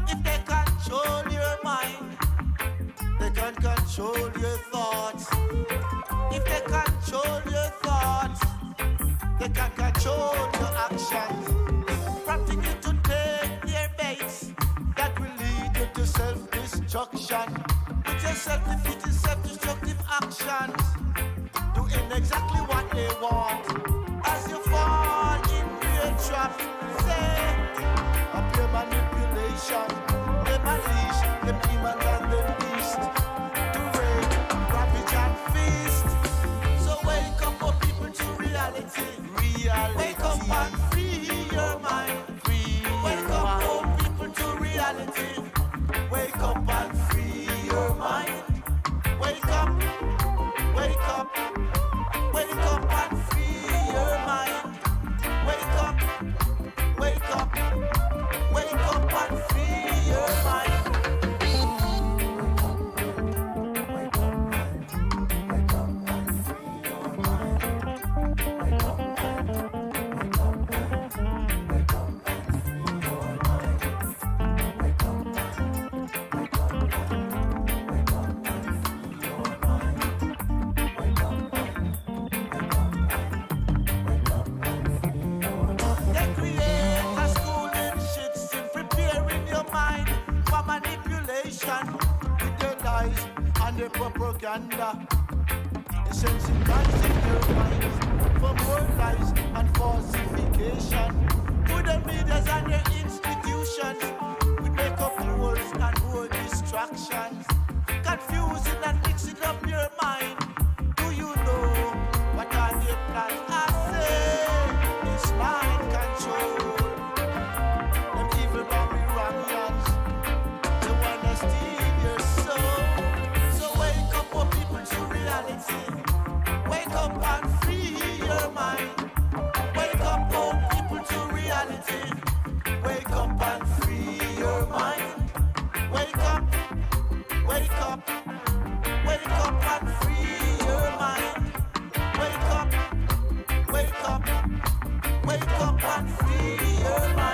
If they control your mind, they can control your thoughts. If they control your thoughts, they can control your actions. Prompting you to take their baits that will lead you to self-destruction. With your self-defeating, self-destructive actions, doing exactly what they want. As you fall in their trap, say, up your manipulation, them unleash, them demons and them beast, to rape, ravage and feast. So wake up, oh people, to reality. Wake up and free your mind. Wake up, oh people, to reality. Wake up and free your mind. Wake up, wake up, wake up and free your mind. Wake up, wake up, wake up and free your mind. They create a schooling system, preparing your mind for manipulation with their lies and their propaganda. Desensitizing your minds for more lies and falsification. With the medias and their institutions, we make up rules and more distractions, confusing and mixing up your mind. Do you know what are their plans? I say it's mind control. Them evil Babylonians, they wanna steal your soul. So wake up, oh people, to reality. Wake up and free your mind. Wake up, oh people, to reality. Wake up and free your mind. Wake up, wake up, wake up and free your mind. Wake up, wake up, wake up and free your mind.